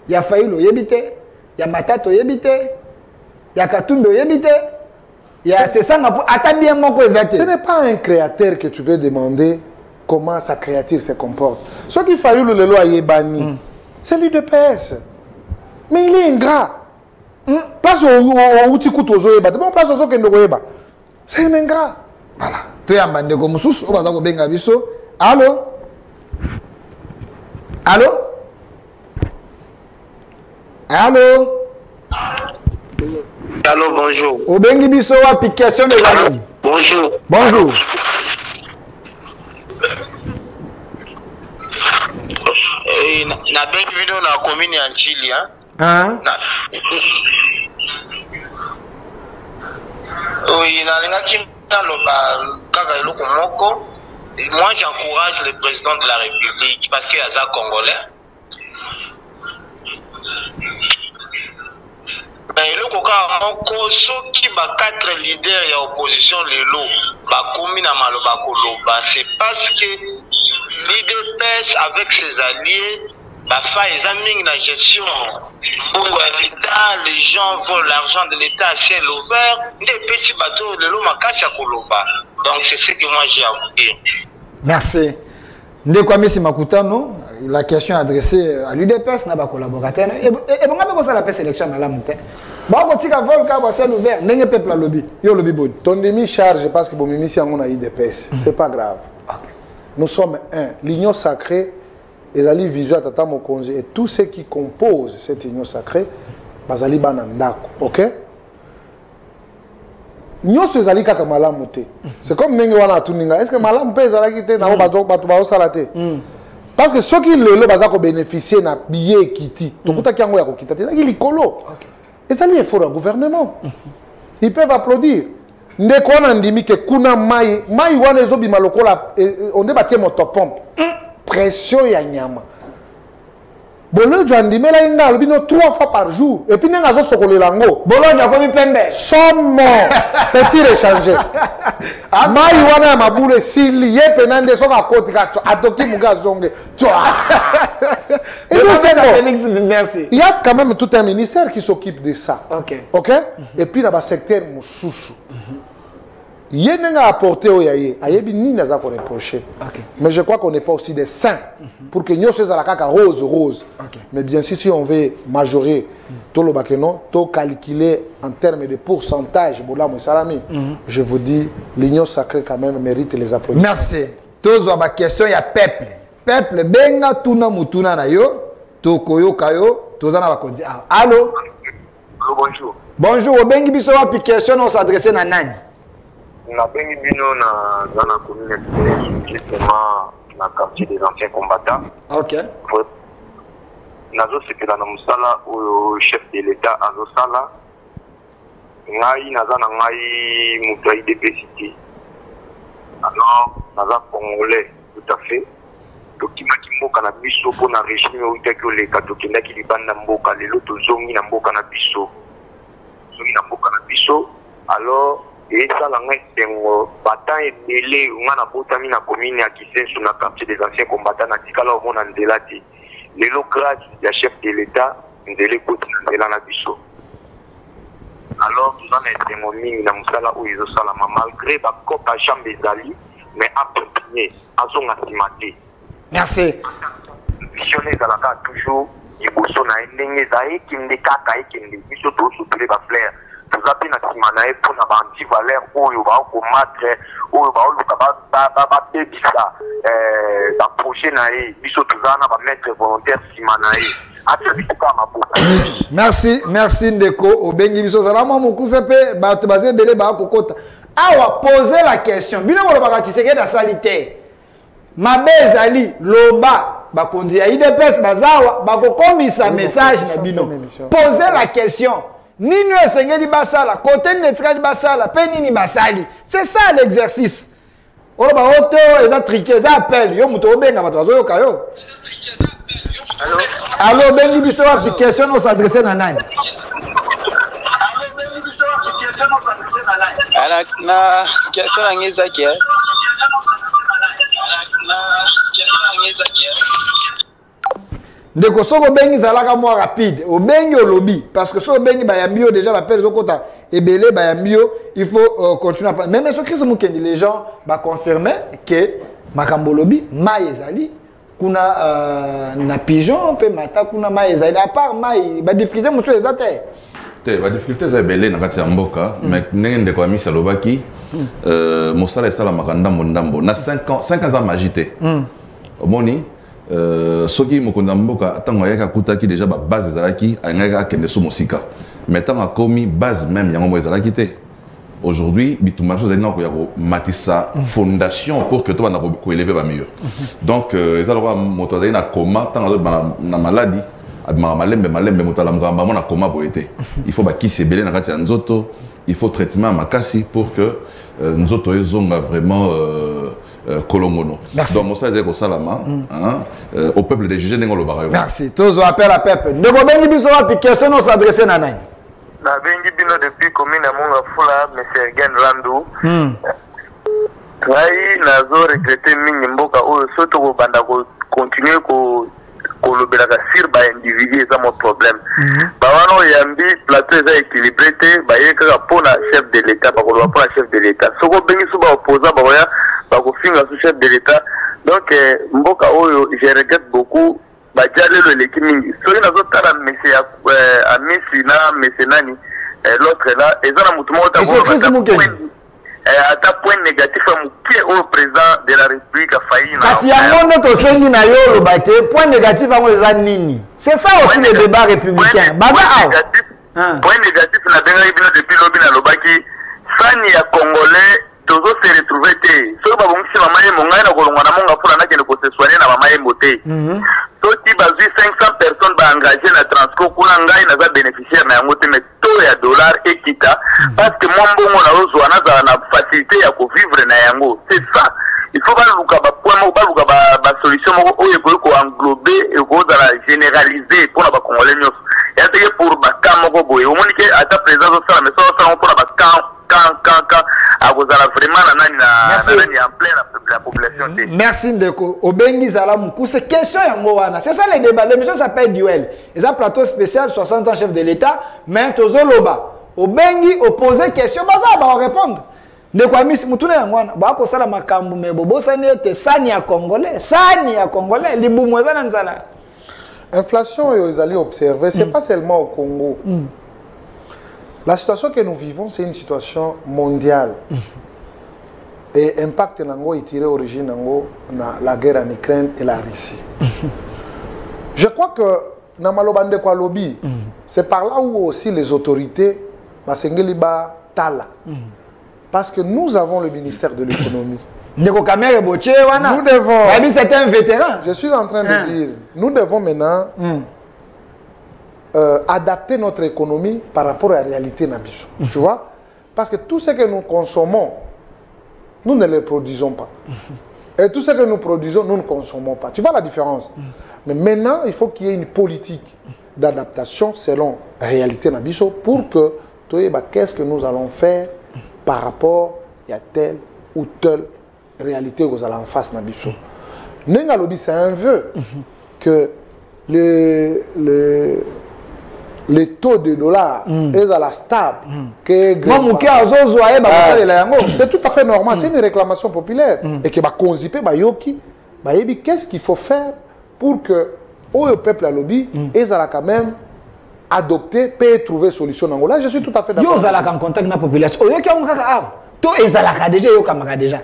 Speaker 1: Ya Fayoul yebi te, ya Matata yebi te, ya Katumbi yebi te. C'est ça,
Speaker 2: ce n'est pas un créateur que tu veux demander comment sa créature se comporte. Ce qu'il fallait le loi Yébani, c'est l'UDPS. Mais il est ingrat. Place au Outikout aux Oeba. Bon, place aux Oeba. C'est un ingrat.
Speaker 1: Voilà. Tu es un bandé comme sous, on va dans le biso. Allô? Allô? Allô?
Speaker 5: Allô, bonjour.
Speaker 1: Obengi biso application de la.
Speaker 5: Bonjour.
Speaker 1: Bonjour.
Speaker 5: Na bengi vidéo na commune en Chili, hein?
Speaker 1: Hein?
Speaker 5: Oui, na lingaki na loba kaka eloko moko. Moi, j'encourage le président de la République parce qu'il est congolais. Mais le coca moko soki ba 4 leaders ya opposition lelo ba komi na maloba koloba, c'est parce que l'IDPS avec ses alliés ba fa examine la gestion bongo ya l'État, les gens volent l'argent de l'État à ciel ouvert, des petits bateaux lelo makasi ya koloba. Donc c'est ce que moi j'ai à vous dire.
Speaker 1: Merci. Ndekwamisi Makutano, la question adressée à l'UDPS n'a pas collaborateur. Et bon, on va la sélection à la montée. Bon, on va vol car c'est ouvert. N'est peuple lobby. Yo lobby bon.
Speaker 2: Ton demi charge parce que bon mimi si on a UDPS, c'est pas grave. Nous sommes un. L'union sacrée et la vision tata mokonzi et tous ceux qui composent cette union sacrée, bazali banandako. OK? Nyonso ezali kaka malamu te. C'est comme ndenge wana tuninga. Est-ce que malamu pe ezalaki te na bato ba osala te? Parce que ceux qui lelo baza ko bénéficier na billet kiti. Tokuta kiango ya ko kita te. Ezali likolo. Ezali effort au gouvernement. Ils peuvent applaudir. Ndeko wana ndimi ke kuna mai wana ezobima lokola on débattait motopompe. Pression ya nyama. Bolo jandime la inga albino 3 fois par jour et puis n'engazo sokole lango
Speaker 1: bolo nya komi pembe
Speaker 2: somme petit échanger mai wana mabule sili ye penande soka koti ka atoki muga zonge et
Speaker 1: Félix, merci.
Speaker 2: Il y a quand même tout un ministère qui s'occupe de ça. OK et puis dans le secteur mususu il n'a apporté au yaye, ayebi ni n'a pas reproché. Mais je crois qu'on n'est pas aussi des saints pour que nous faisons la caca rose. Mais bien sûr, si on veut majorer tout le bakeno, tout calculer en termes de pourcentage, je vous dis, l'union sacrée quand même mérite les applaudissements.
Speaker 1: Merci. Tous ont ma question, il y a peuple. Peuple benga tuna mutuna na yo, to koyo kayo, tous en a bakodi. Allô?
Speaker 5: Bonjour.
Speaker 1: Bonjour, bengi biso application on s'adresser na nani?
Speaker 5: Na bengi bino na commune justement na quartier des anciens combattants.
Speaker 1: OK.
Speaker 5: Nazo sepela na musala au chef de l'État azosala. Ngai naza na ngai mutai de PCT. Alors naza congolais tout à fait. Dokimaki mboka na biso po na régime outaki oleka tokendaki libanda mboka lelo tozongi na mboka na biso. Zongi na mboka na biso. Alors et ça la ngengo batan ebele ngana botami na commune ya Kisensu na quartier des anciens combattants na tikala au mona ndelati lelo grâce ya chef de l'État ndele koti na ndela na biso. Alors nous en etemo mingi na musala oyo ezosalama malgré bakopa chambre ezali mais approprié azonga nsima te.
Speaker 1: Merci.
Speaker 5: Visionné ezalaka toujours liboso na ye ndenge eza ekende kaka ekende biso tosutule bafleur tozape na nsima na ye mpona baantivaleur oyo baokomatre oyo baoluka babebisa baprojet na ye biso toza na bamaître volontaire nsima na ye
Speaker 1: Merci Ndeko Obengi biso zalama mukuse pe bato bazé belé ba kokota. Awa poser la question. Bino mo ba katiseke da salite. Mabe ezali loba ba kondi ya IDPS bazawa ba kokomisa message na bino. Poser la question. Nini esengeli basala, côté netrali basala, pe nini basali. C'est ça l'exercice. Olo ba oto eza triqué, eza appel. Yo muto obenga bato bazo yoka yo.
Speaker 5: Allô?
Speaker 1: Allô, Bengi biso wa question on s'adresser na nani?
Speaker 6: Ala na question ngeza kia.
Speaker 1: Ndeko soko bengi zalaka moi rapide. O bengi au lobby parce que so bengi ba yambio déjà ba pelle zokota ebele ba yambio, il faut continuer à parler. Même ce Christ Mukendi les gens ba confirmer que makambo lobby mai ezali kuna na pigeon pe mata kuna mai ezali à part mai ba difficulté monsieur ezate.
Speaker 3: Te ba difficulté za ebele na kati ya mboka mais ndenge ndeko amisa lobaki mosala esala makanda mondambo na 5 ans magité. Omoni soki mokonda mboka tango yaka kutaki déjà ba base ezalaki angaka kende so mosika mais tango akomi base même yango mo ezalaki te. Aujourd'hui bitumba so zalina ko yako matisa fondation pour que to bana ko élever ba mieux. Donc ezalaka moto zalina coma tango na maladie malembe motala mugamba mona coma boete. Il faut ba kisi belé na kati ya nzoto, il faut traitement makasi pour que nzoto ezonga vraiment Kolongono.
Speaker 1: Merci.
Speaker 3: Donc, Moussa Zeko Salama, au peuple de juger Nengolo Barayo.
Speaker 1: Merci. Tous appel à peuple. Ne vous bengi biso wa question nous s'adresser na nani.
Speaker 5: Na bengi bino depuis commune à Monga Fula, monsieur Gen Randu. Ngai nazo regretter mingi mboka oyo soto ko banda ko continuer ko kolobelaka sur ba individu eza mo problème. Ba wana yambi plateau eza équilibré te ba yeka pona chef de l'état ba koloba pona chef de l'état. Soko bengi suba opposant ba ya ba ko finga sous chef de l'état. Donc mboka oyo je regrette beaucoup ba jalelo l'équipe mingi. Soki nazo tala monsieur Amisi na monsieur nani l'autre là ezana mutu moko ta ata point négatif au président de la République a failli na
Speaker 1: kasi yango ndo tosengi na yo lobate point négatif yango eza nini. C'est ça aussi le débat républicain.
Speaker 5: Point négatif na benga bino depuis lobi na lobaki sani ya congolais tozo se retrouver te so ba bongisi mama ye mongai na kolongwa na monga pula na kene ko se soigner na mama ye moté. So ti bazui 500 personnes ba engagé na Transco kuna ngai na za bénéficiaire na yango te mais taux ya dollar ekita parce que moi mbongo na ozwa na za na facilité ya ko vivre na yango. C'est ça. Il faut baluka ba point mo baluka ba solution moko oyo ko englober et ko za la généraliser pour ba congolais nyos. Ya te pour ba kamoko boye. O moni ke ata président so sala mais so sala pour ba quand à vous allez vraiment en plein la population.
Speaker 1: Merci Ndeko. Obengi Zala Moukou, c'est question yangoana. C'est ça les débats. L'émission s'appelle Duel. Ils ont un plateau spécial 60 ans chef de l'État, mais Tozo Loba. Obengi opposer question, bah ça va répondre. Ndeko Amis Moutoune yangoana. Bah ko sala makambu me bobo sani te sani ya congolais, libu mweza nzala.
Speaker 2: Inflation ils allaient observer, c'est pas seulement au Congo. La situation que nous vivons, c'est une situation mondiale. Et impact nango est tiré origine nango na la guerre en Ukraine et la Russie. Je crois que na malobande kwa lobby, c'est par là où aussi les autorités basengeli ba tala. Parce que nous avons le ministère de l'économie.
Speaker 1: Nous devons. C'est un vétéran.
Speaker 2: Je suis en train de dire, nous devons maintenant adapter notre économie par rapport à la réalité Nabiso. Tu vois? Parce que tout ce que nous consommons, nous ne le produisons pas. Et tout ce que nous produisons, nous ne consommons pas. Tu vois la différence? Mais maintenant, il faut qu'il y ait une politique d'adaptation selon la réalité Nabiso pour que tu sais qu'est-ce que nous allons faire par rapport à telle ou telle réalité que vous allez en face Nabiso. Nengalobi, c'est un vœu que les taux de dollars est à la stable. C'est tout à fait normal. C'est une réclamation populaire. Et que qu'est-ce qu'il faut faire pour que le peuple à lobby est quand même adopté, peut trouver solution. Là, je suis tout à fait d'accord.
Speaker 1: Yo en contact avec la population. Tout est déjà.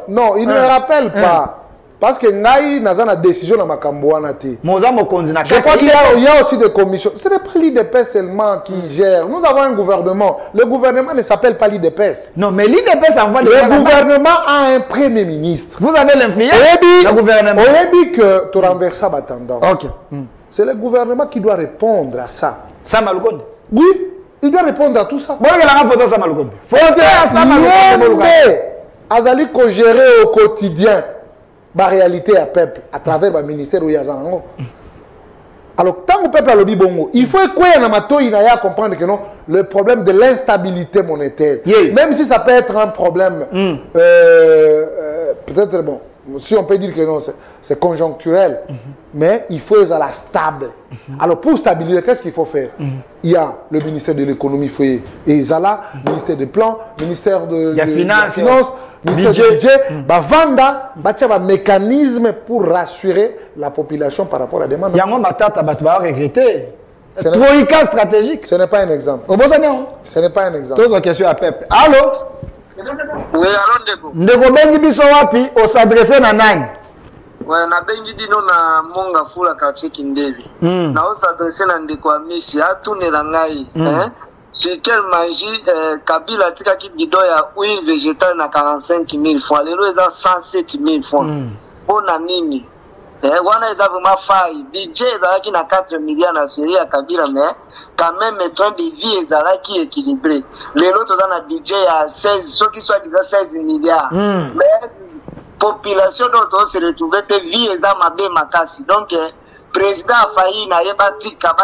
Speaker 2: Non, il ne me rappelle pas. Parce que ngai n'a pas de décision dans ma cambouana. Je crois qu'il y a aussi des commissions. Ce n'est pas l'IDPS seulement qui gère. Nous avons un gouvernement. Le gouvernement ne s'appelle pas l'IDPS.
Speaker 1: Non, mais l'IDPS envoie des...
Speaker 2: Le gouvernement a un premier ministre.
Speaker 1: Vous avez l'influence
Speaker 2: le gouvernement. On dit que tu renverses ça tendance.
Speaker 1: Ok.
Speaker 2: C'est le gouvernement qui doit répondre à ça.
Speaker 1: Ça Maloukonde?
Speaker 2: Oui, il doit répondre à tout ça.
Speaker 1: Bon, il y a une photo ça Maloukonde.
Speaker 2: Faut que ça Maloukonde. Azali ko gérer au quotidien la réalité à peuple à travers le ministère où il y a Zanango. Alors, tant que le peuple a le bibongo, il faut que comprendre que non, le problème de l'instabilité monétaire, même si ça peut être un problème, peut-être, bon, si on peut dire que non, c'est conjoncturel, mais il faut être stable. Alors, pour stabiliser, qu'est-ce qu'il faut faire? Il y a le ministère de l'économie, et Zala, ministère des plans, ministère de la finance, ministère du budget, vanda, un mécanisme pour rassurer la population par rapport à la demande.
Speaker 1: Il y a un batata, regretter. Troïka stratégique.
Speaker 2: Ce n'est pas un exemple. Ce n'est pas un exemple.
Speaker 1: Toute question à peuple. Allô?
Speaker 7: Oui, allô, Ndeko.
Speaker 1: Ndeko bengi biso wapi, on s'adresse na nani?
Speaker 7: Ouais, na bengi bino na monga fula quartier Kindevi. Na on s'adresse na Ndeko Amisi, atunela ngai, sur quelle magie Kabila tika ki bidon ya huile végétale na 45 000 francs. Lelo eza 107 000 francs. Bona nini? Wana eza vraiment faille. Budget ezalaki na 4 milliards na série ya Kabila, mais quand même le train de vie ezalaki équilibré. Lelo toza na budget ya 16, ceux qui soit déjà 16 milliards. Mais population dont on se retrouve te vie eza mabe makasi. Donc président a failli na yeba tika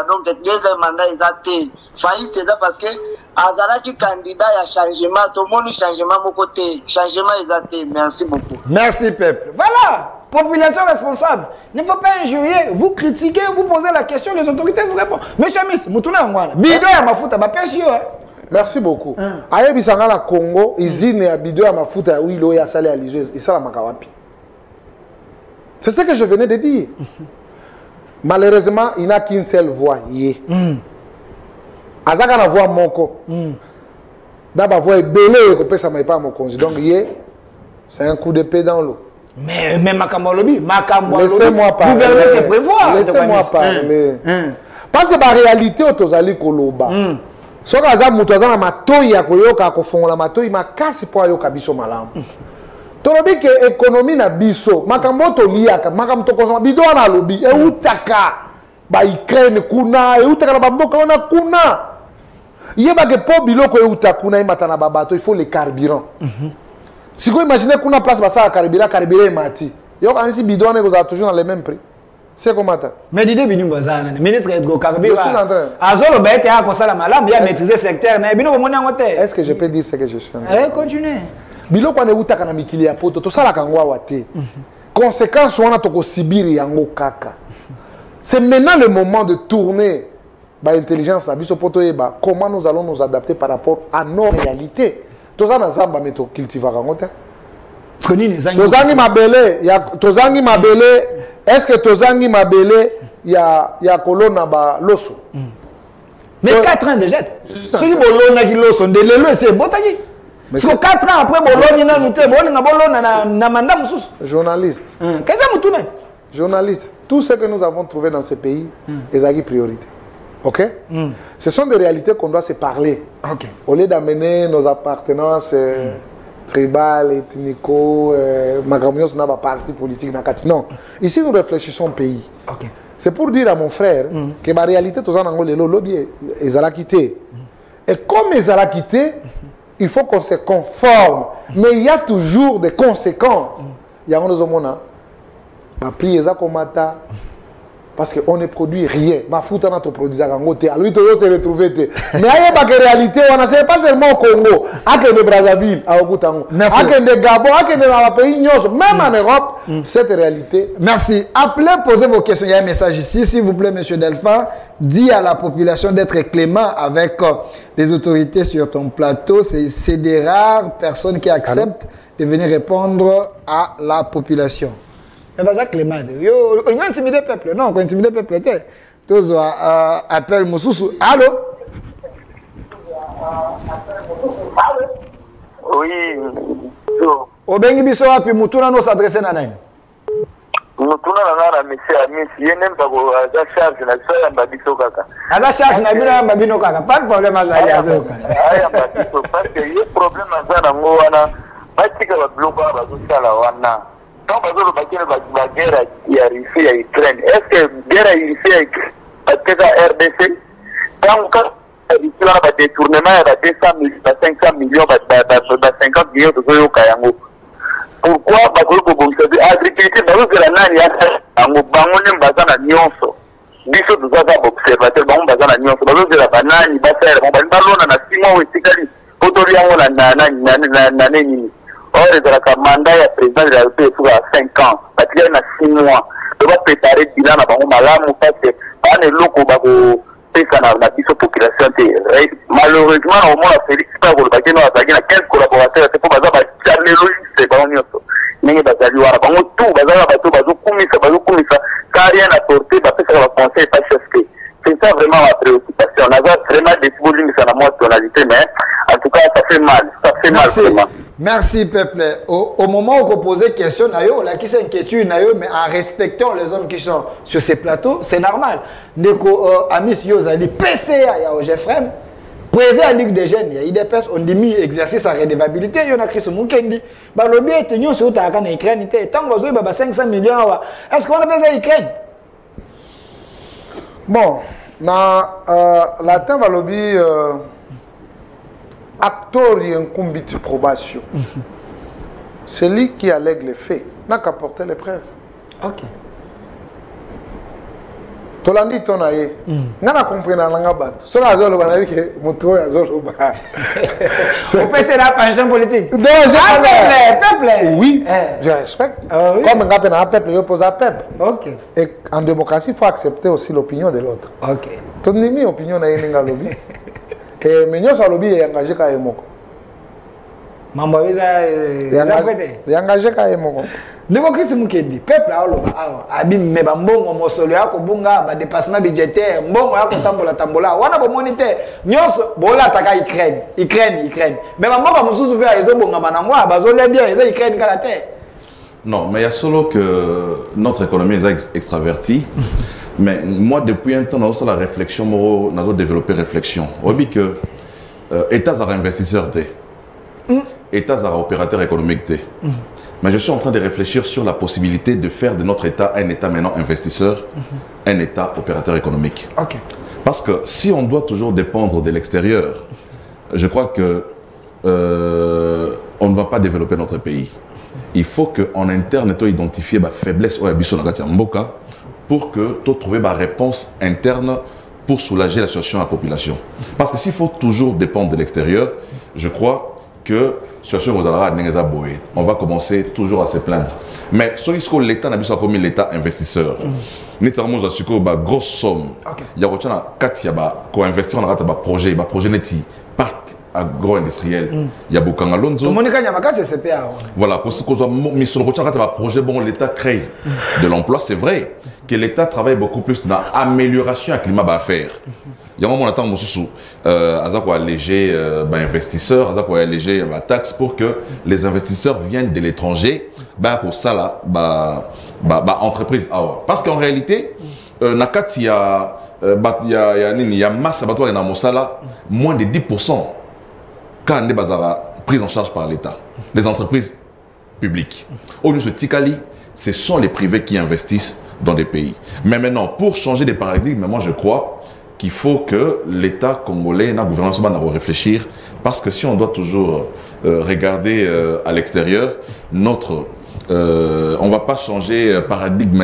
Speaker 7: donc deuxième mandat ezate failli teza parce que azalaki candidat ya changement, tout le monde changement mon côté, changement ezate. Merci beaucoup.
Speaker 1: Merci peuple. Voilà. Population responsable. Il ne faut pas injurier. Vous critiquez, vous posez la question, les autorités vous répondent. Monsieur Miss, Moutouna Ngwana, Bido ya mafuta, ba pêche.
Speaker 2: Merci beaucoup. Aye bisanga la Congo, izine ya Bido ya mafuta ya huile ya salé à l'Igeuse, et ça la makawapi. C'est ce que je venais de dire. Malheureusement, il n'a qu'une seule voix. Azaka na voix moko. D'abord voix belé ko pesa mai pas mon congé. Donc c'est un coup d'épée dans l'eau.
Speaker 1: Mais Makamolobi,
Speaker 2: laissez-moi parler.
Speaker 1: Gouverner, c'est prévoir.
Speaker 2: Laissez-moi parler. Parce que la réalité, Otozali Koloba. Si vous avez un matoi à koyoka kofongola matoi makasi po ayoka biso malamu. Tolobi que économie na biso, makambo to liaka, makambo to konsoma bido na lobi e utaka ba Ukraine kuna, e utaka na bamboka wana kuna. Yeba ke po biloko e utaka kuna imata na babato, il faut les carburants. Si vous imaginez qu'on a place à carburant et mati, il y a si bidon est toujours dans les mêmes prix. C'est comment ça? Mais l'idée est le ministre de carburant. Azolo bête a consala malam, il a maîtrisé le secteur. Est-ce que je peux dire ce que je suis en train de continuer. Bilo kwa ne utaka na mikili ya poto, to sala kangwa wate. Conséquence wana toko sibiri yango kaka. C'est maintenant le moment de tourner l'intelligence à biso poto yeba comment nous allons nous adapter par rapport à nos réalités. Tozana zamba meto cultivar ngote. Tozangi mabele ya tozangi mabele. Est-ce que tozangi mabele ya kolona ba loso?
Speaker 1: Mais 4 ans déjà. Celui bolona ki loso de lelo c'est botaki. Parce que 4 ans après bolona na nute bolona bolona na manda mususu.
Speaker 2: Journaliste.
Speaker 1: Qu'est-ce que mutune?
Speaker 2: Journaliste. Tout ce que nous avons trouvé dans ce pays est à priorité. Ok? Ce sont des réalités qu'on doit se parler. Okay. Au lieu d'amener nos appartenances tribales, ethnico, magamios n'a pas parti politique. Non. Ici, nous réfléchissons au pays. Okay. C'est pour dire à mon frère que la réalité, tout ça, le lobby est à la quitter. Et comme ils ont la quitté, il faut qu'on se conforme. Mais il y a toujours des conséquences. Il y a un autre prix est à comata. Parce qu'on ne produit rien. Ma foute n'a pas produit ça. Alors, il faut se retrouver. Mais il y a une réalité. On ne sait pas seulement au Congo, à de Brazzaville, à Ogutango, à de Gabon, à de pays, même en Europe, cette réalité.
Speaker 1: Merci. Appelez, posez vos questions. Il y a un message ici. S'il vous plaît, monsieur Delphin, dis à la population d'être clément avec les autorités sur ton plateau. C'est des rares personnes qui acceptent de venir répondre à la population. Mais ça Clément, on a intimidé le peuple. Non, on a intimidé le peuple. Tous appellent Moussoussou. Allô?
Speaker 7: Oui.
Speaker 1: Au Bengi Bisoa, puis Moutouna nous s'adresse à Nanaï.
Speaker 5: na monsieur Amis, il n'aime pas la charge na ça ya biso kaka.
Speaker 1: Ala charge na bino babino kaka, pas de problème azali azoka.
Speaker 5: Aya biso parce que il problème azana ngo wana batika ba bloco ba sala wana. Donc bazo ba kene ba guerre ya Russie ya Ukraine. Est-ce que guerre ya Russie parce que la RDC donc il y a un détournement de 200 000, 500 millions, 50 millions de euros. Pourquoi l'agriculture est la malheureusement au moins Félix pas pour le baquet non à quel collaborateur c'est pour bazar Charles c'est bon nyoso ningi bazali wara bango tout bazala bato kumisa ça rien apporté parce que le conseil pas chef. C'est ça vraiment ma préoccupation. On a vraiment des volumes sur la moitié tonalité mais en tout cas ça fait mal vraiment.
Speaker 1: Merci peuple. Au moment où vous posez question nayo, la qui s'inquiète nayo mais en respectant les hommes qui sont sur ces plateaux, c'est normal. Neko Amis Yozali PCA ya Ojefrem, président de la Ligue des jeunes, il y a IDPS on dit mi exercice à redevabilité, il y en a Chris Mukendi. Ba lobby est tenu sur ta en Ukraine, tant que vous avez 500 millions, est-ce qu'on a besoin d'Ukraine?
Speaker 2: Bon, la temps va lobby acteur et un combi de probation. C'est lui qui allègue les faits, n'a qu'à porter les preuves.
Speaker 1: Ok.
Speaker 2: Tu l'as dit, ton aïe. N'a pas compris dans la bat. Sur la zone, on a dit que mon tour est à zone.
Speaker 1: Vous pensez la pension politique?
Speaker 2: Non,
Speaker 1: peuple.
Speaker 2: Oui, je respecte. Comme un peuple, il oppose à peuple.
Speaker 1: Ok.
Speaker 2: Et en démocratie, il faut accepter aussi l'opinion de l'autre.
Speaker 1: Ok.
Speaker 2: Ton ami, opinion n'a pas lobby. Et maintenant, le lobby est engagé quand même.
Speaker 1: Mambo visa
Speaker 2: est engagé quand même.
Speaker 1: Ndeko Chris Mukendi, peuple a oloba abi meba mbongo mosolo ya kobunga ba dépassement budgétaire, mbongo ya kotambola wana bo moniteur nyonso bola ataka Ukraine. Mais mbongo mosusu pe ezo bonga banango bazole bien eza Ukraine kala te.
Speaker 3: Non, mais il y a solo que notre économie est extravertie. Mais moi, depuis un temps, nous avons la réflexion, nous avons développé réflexion. On dit que État est investisseur, État est opérateur économique. Mais je suis en train de réfléchir sur la possibilité de faire de notre État un État maintenant investisseur, un État opérateur économique.
Speaker 1: Ok.
Speaker 3: Parce que si on doit toujours dépendre de l'extérieur, je crois que on ne va pas développer notre pays. Il faut qu'en interne, tu identifies la faiblesse pour que tu trouves la réponse interne pour soulager la situation de la population. Parce que s'il faut toujours dépendre de l'extérieur, je crois que on va commencer toujours à se plaindre. Mais ce que l'État n'a pas comme l'État investisseur. Nous avons une grosse somme. Il y a investir dans un projet, parc agro-industriel. Il y a beaucoup de voilà, pour ce projet, bon, l'État crée de l'emploi. C'est vrai que l'État travaille beaucoup plus dans l'amélioration du climat d'affaires. Il y a un moment où alléger les investisseurs, alléger la taxe pour que les investisseurs viennent de l'étranger pour ça là, entreprise. Parce qu'en réalité, il y a masse moins de 10% quand on est pris en charge par l'État, les entreprises publiques. Au lieu de Tikali, ce sont les privés qui investissent dans des pays. Mais maintenant, pour changer des paradigmes, moi je crois qu'il faut que l'État congolais, le gouvernement doit réfléchir, parce que si on doit toujours regarder à l'extérieur, on ne va pas changer paradigme.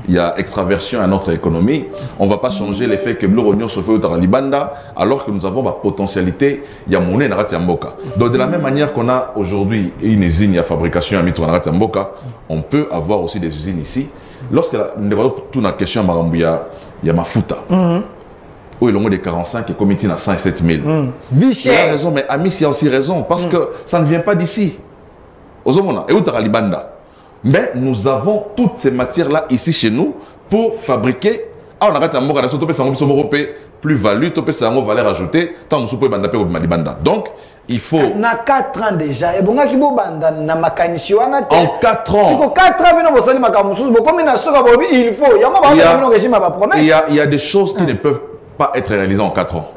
Speaker 3: Il y a extraversion à notre économie. On ne va pas changer l'effet que l'Union se fait au Libanda, alors que nous avons la potentialité, il y a monnaie dans Mboka. Donc de la même manière qu'on a aujourd'hui une usine à fabrication à Mboka, on peut avoir aussi des usines ici. Lorsque tout la question il y a Mafuta. Où il y a des 45 et comité à 107 000. Il y a raison, mais Amis, il y a aussi raison, parce que ça ne vient pas d'ici. Et où tu Libanda. Mais nous avons toutes ces matières-là ici chez nous pour fabriquer Ah, on a gagné un mot, on a sauté plus-value, on valeur ajoutée, tant que vous pouvez donc, il faut.
Speaker 1: On a 4 ans déjà. Et bon, qui en
Speaker 3: 4 ans.
Speaker 1: Si 4 ans, il faut.
Speaker 3: Il y a des choses qui ne peuvent pas être réalisées en 4 ans.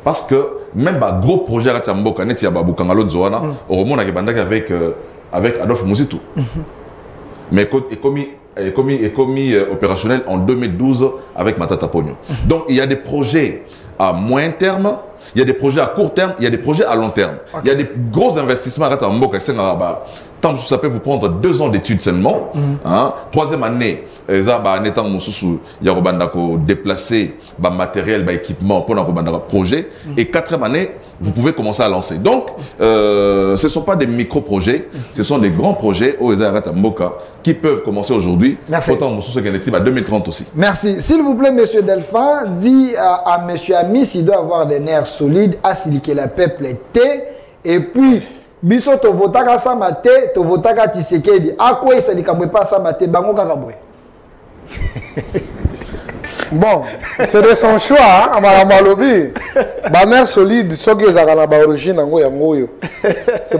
Speaker 3: Parce que même un gros projet à Tsamboka, il y a Babukangalo Nzoana, au Roman avec Adolphe Mouzitou. Mais est commis opérationnel en 2012 avec Matata Pogno. Donc il y a des projets à moyen terme, il y a des projets à court terme, il y a des projets à long terme. Okay. Il y a des gros investissements à Mboka. Ça peut vous prendre 2 ans d'études seulement. Hein? 3e année, il y a déplacer matériel, équipement pour un projet. Et 4e année, vous pouvez commencer à lancer. Donc, ce ne sont pas des micro-projets, ce sont des grands projets qui peuvent commencer aujourd'hui.
Speaker 1: Merci.
Speaker 3: Autant à 2030 aussi.
Speaker 1: Merci. S'il vous plaît, monsieur Delphin, dit à monsieur Ami s'il doit avoir des nerfs solides, à que le peuple était. Et puis, biso to votaka samate, to votaka Tshisekedi. À quoi il s'est dit qu'on pas samate, bango kakabwe.
Speaker 2: Bon, c'est de son choix, hein, Malobi. Banner solide, c'est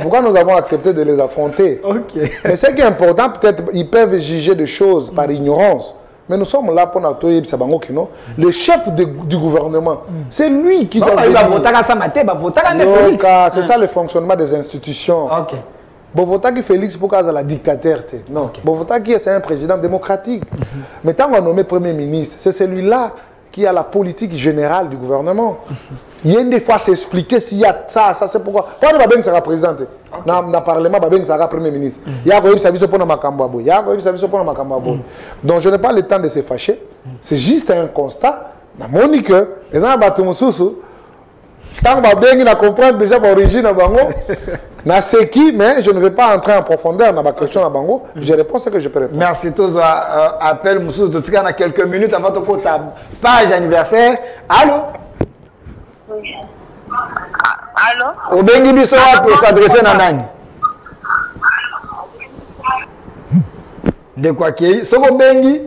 Speaker 2: pourquoi nous avons accepté de les affronter.
Speaker 1: Okay.
Speaker 2: Mais ce qui est important, peut-être ils peuvent juger des choses par ignorance. Mais nous sommes là pour notre le chef du gouvernement. C'est lui qui doit
Speaker 1: voter.
Speaker 2: C'est ça le fonctionnement des institutions.
Speaker 1: Ok.
Speaker 2: Bovotaki Félix pour la dictateur. Non. Okay. Bovotaki c'est un président démocratique. Mais tant qu'on a nommé Premier ministre, c'est celui-là qui a la politique générale du gouvernement. Il y a des fois s'expliquer s'il y a ça, c'est pourquoi. Quand Babeng sera président, dans le Parlement, Babeng sera Premier ministre. Il y a un service pour Makambabo. Il y a un service pour Makambabo. Donc je n'ai pas le temps de se fâcher. C'est juste un constat. La Monique, les gens battent tant que Babeng n'a compris déjà l'origine de Bango, mais je ne vais pas entrer en profondeur dans la question de Bango. Je réponds ce que je peux répondre.
Speaker 1: Merci. Tous appel Moussou Totsika dans quelques minutes avant ton page anniversaire. Allô?
Speaker 8: Oui. Allô?
Speaker 1: Obengi biso pour s'adresser à Nani. De quoi qu'il y Soko Bengi,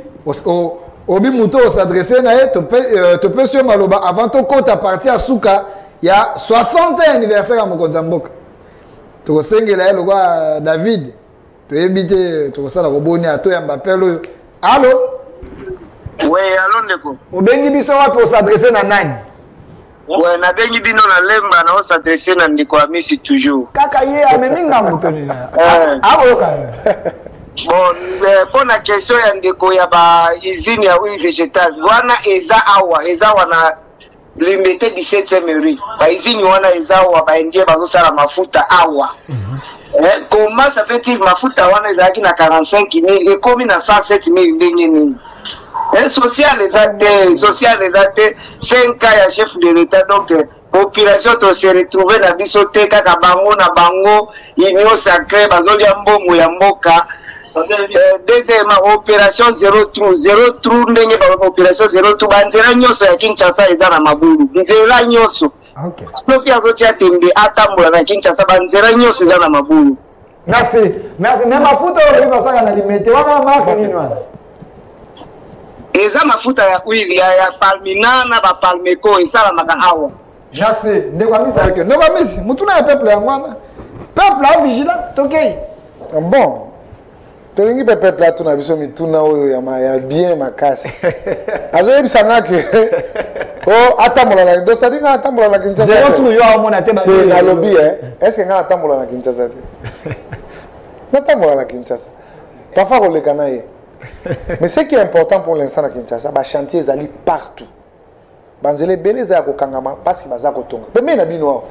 Speaker 1: Obi Mouto s'adresser à te peux sur Maloba avant ton compte à partir à Souka. Il y a 60 anniversaire à Mokonzamboka. Tu as le roi David. Tu as évité, tu as Roboni à toi, Mbappé. Allô?
Speaker 7: Oui, allô, Ndeko.
Speaker 1: Obengi biso pour s'adresser à Nani.
Speaker 7: Oui, na bengi bino na lemba na s'adresser à Ndeko Amisi toujours.
Speaker 1: Kaka ye ameminga mutoni.
Speaker 7: Bon, pour la question ya Ndeko ya ba usine ya huile végétale, wana eza wana limité 17e rue. Ba usine wana eza wa ba indie bazosala mafuta awa. Comment ça fait-il mafuta wana ezaki na 45 000 et comme na 107 000 ndenge nini? Social les actes 5 cas ya chef de l'État donc population to se retrouver na biso te kaka bango na bango union sacrée bazolia mbongo ya mboka. Deuxièmement, opération 0 trou ndenge ba opération 0 trou banzela nyoso ya Kinshasa eza na mabulu nzela nyoso.
Speaker 1: OK.
Speaker 7: Soki azotia tembe atambola na Kinshasa banzela nyoso eza na mabulu.
Speaker 1: Merci. Même mafuta oyo basaka na limite wana marque nini wana?
Speaker 7: Eza mafuta ya huile ya palmina na ba palmeco esala maka awa.
Speaker 1: Merci. Ndekwamisa avec Ndekwamisi mutuna ya peuple ya ngwana. Peuple a vigilant, OK.
Speaker 2: Bon. Tolingi peuple là tuna biso mituna oyo ya bien makasi. Azo bisanga ke atambola na dostadi nga atambola na Kinshasa.
Speaker 1: Zero tout yo amona te ba.
Speaker 2: Na lobby est-ce que nga atambola na Kinshasa te? Na atambola na Kinshasa. Tafa ko lekana ye. Mais ce qui est important pour l'instant à Kinshasa, les chantiers sont partout. Banzele beleza ya kokangama parce que baza kotonga. Mais na bino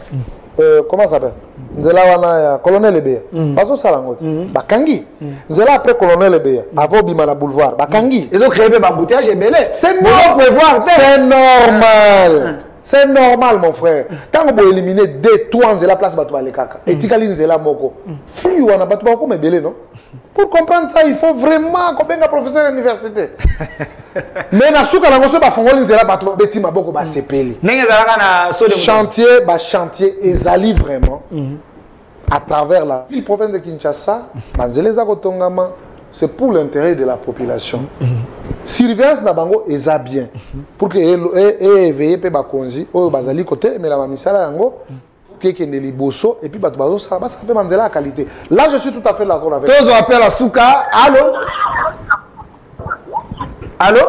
Speaker 2: comment ça s'appelle? Nzela wana colonel Ebeya. Bazo sala ngote. Bakangi. Nzela après colonel Ebeya, avant bima na boulevard, bakangi.
Speaker 1: Ils ont créé des embouteillages et belé.
Speaker 2: C'est normal. C'est normal. C'est normal mon frère. Tant que vous éliminez deux tours Nzela place bato balekaka. Et tikali Nzela moko. Flux wana bato bako me belé non? Pour comprendre ça, il faut vraiment qu'on ait un professeur d'université. Mais na souka na ngoso ba fongoli nzela bato beti maboko ba sepeli. Chantier ezali vraiment à travers la ville province de Kinshasa, banzele za kotongama, c'est pour l'intérêt de la population. Surveillance na bango eza bien pour que éveiller pe bakonzi oyo bazali côté mais la misala yango que ne liboso et puis bato bazo ça va ça peut manzela la qualité. Là je suis tout à fait d'accord avec.
Speaker 1: Tous appellent à Souka. Allô? Allô?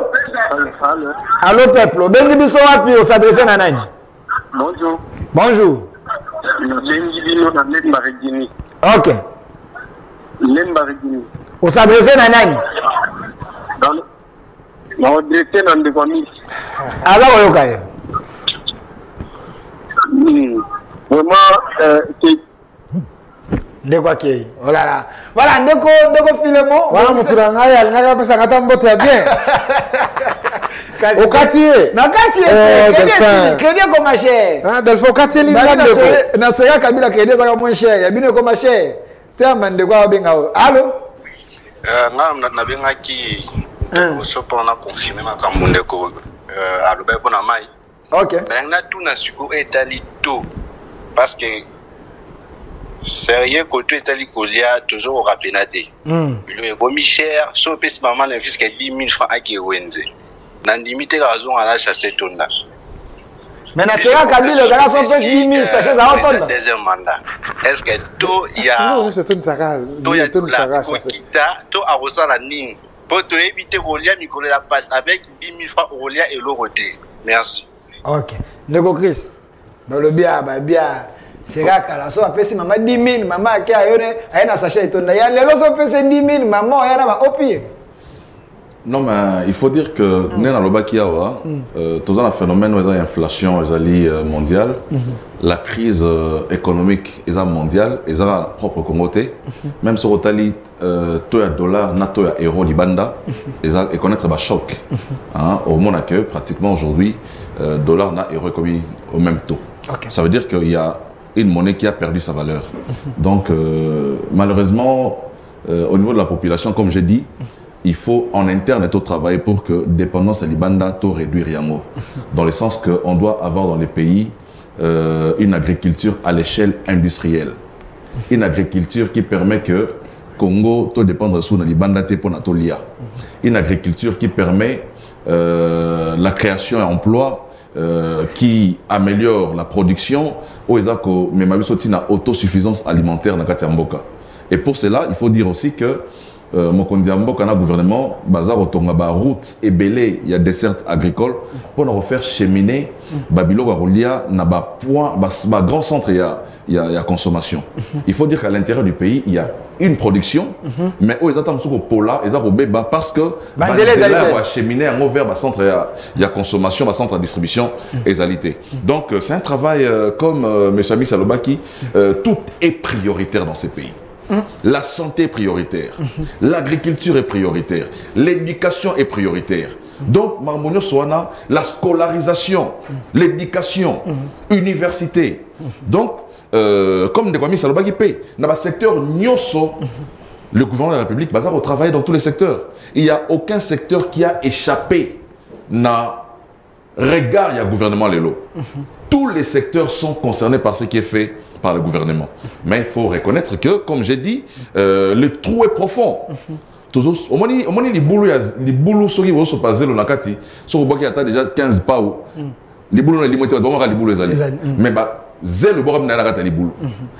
Speaker 1: Allô peuple. Bengi biso wapi o s'adresser na nani?
Speaker 5: Bonjour.
Speaker 1: Bonjour.
Speaker 5: Bengi bino na Lemba Regini.
Speaker 1: OK.
Speaker 5: Lemba Regini.
Speaker 1: O s'adresser na nani?
Speaker 5: Na odresse na ndeko misi.
Speaker 1: Alors oyoka ye.
Speaker 5: Vraiment
Speaker 1: Ndeko akei. Oh là là. Voilà ndeko Philemon.
Speaker 2: Voilà mutura ngai alingaka pesa ngata mbote bien. Okatie.
Speaker 1: Na kati crédit comme cher.
Speaker 2: Ah Delphin okatie linga ndeko.
Speaker 1: Na seya kabila crédit ça moins cher. Ya bino comme cher. Tia mandeko abenga. Allô?
Speaker 4: Nga na benga ki so pona confirmer makambo ndeko alobe pona mai.
Speaker 1: OK.
Speaker 4: Mais na tout na suko etali to parce que sérieux côté etali kolia toujours au rapenate. Le bomi cher so pesi maman na fisque 10 000 francs aki wenze. Na limite raison à la chasser tonda.
Speaker 1: Mais na sera kabila le gars son pesi 10 000 ça chez za tonda.
Speaker 4: Deuxième mandat. Est-ce que to il y a
Speaker 2: Non, c'est une saga.
Speaker 4: to ya tout la kita to a reçu la ligne. Pour te éviter Rolia Nicolas la passe avec 10 000 francs Rolia et l'oroté. Merci.
Speaker 1: OK. Nego Chris. Ba le bien sera kala so apesi maman 10 000 maman aki ayone ayena sachet etonda ya lelo so pesi 10 000 maman yana ba opi.
Speaker 3: Non, mais il faut dire que nous avons un phénomène où il y a inflation mondiale, la crise économique est mondiale, et la propre Congoté, même sur le dollar, le euro, libanda, et connaître un choc. Au monde que pratiquement aujourd'hui, dollar et euro au même taux.
Speaker 1: Okay.
Speaker 3: Ça veut dire qu'il y a une monnaie qui a perdu sa valeur. Donc, malheureusement, au niveau de la population, comme j'ai dit, il faut en interne tout travailler pour que dépendance à l'Ibanda tout réduire Yango. Dans le sens qu'on doit avoir dans les pays une agriculture à l'échelle industrielle. Une agriculture qui permet que Congo tout dépendre sous l'Ibanda pour Natolia. Une agriculture qui permet la création et emploi, qui améliore la production, où il y a une autosuffisance alimentaire dans Katiamboka. Et pour cela, il faut dire aussi que Mokondiambo, quand le gouvernement, bazar otonga ba route et belé, il y a des desserts agricoles pour nous refaire cheminer Babilo Waroulia na ba point, ba grand centre il y a consommation. Il faut dire qu'à l'intérieur du pays il y a une production, mais où ils attendent sur pola, ils ont beba parce que Banzela va cheminer en vers ba centre il y a consommation, ba centre de distribution égalité. Donc c'est un travail comme M. Ami Salobaki, tout est prioritaire dans ces pays. La santé est prioritaire, l'agriculture est prioritaire, l'éducation est prioritaire. Donc, Marmonio Soana, la scolarisation, l'éducation, université. Donc, comme des commis Salobaki paye, dans le secteur Nyoso, le gouvernement de la République va travailler dans tous les secteurs. Il n'y a aucun secteur qui a échappé na regard du gouvernement Lelo. Tous les secteurs sont concernés par ce qui est fait par le gouvernement. Mais il faut reconnaître que, comme j'ai dit, le trou est profond. Toujours, au moins, les boulots sont passés, il y a déjà 15 pas. Les boulots sont limités, mais le bois les boulots.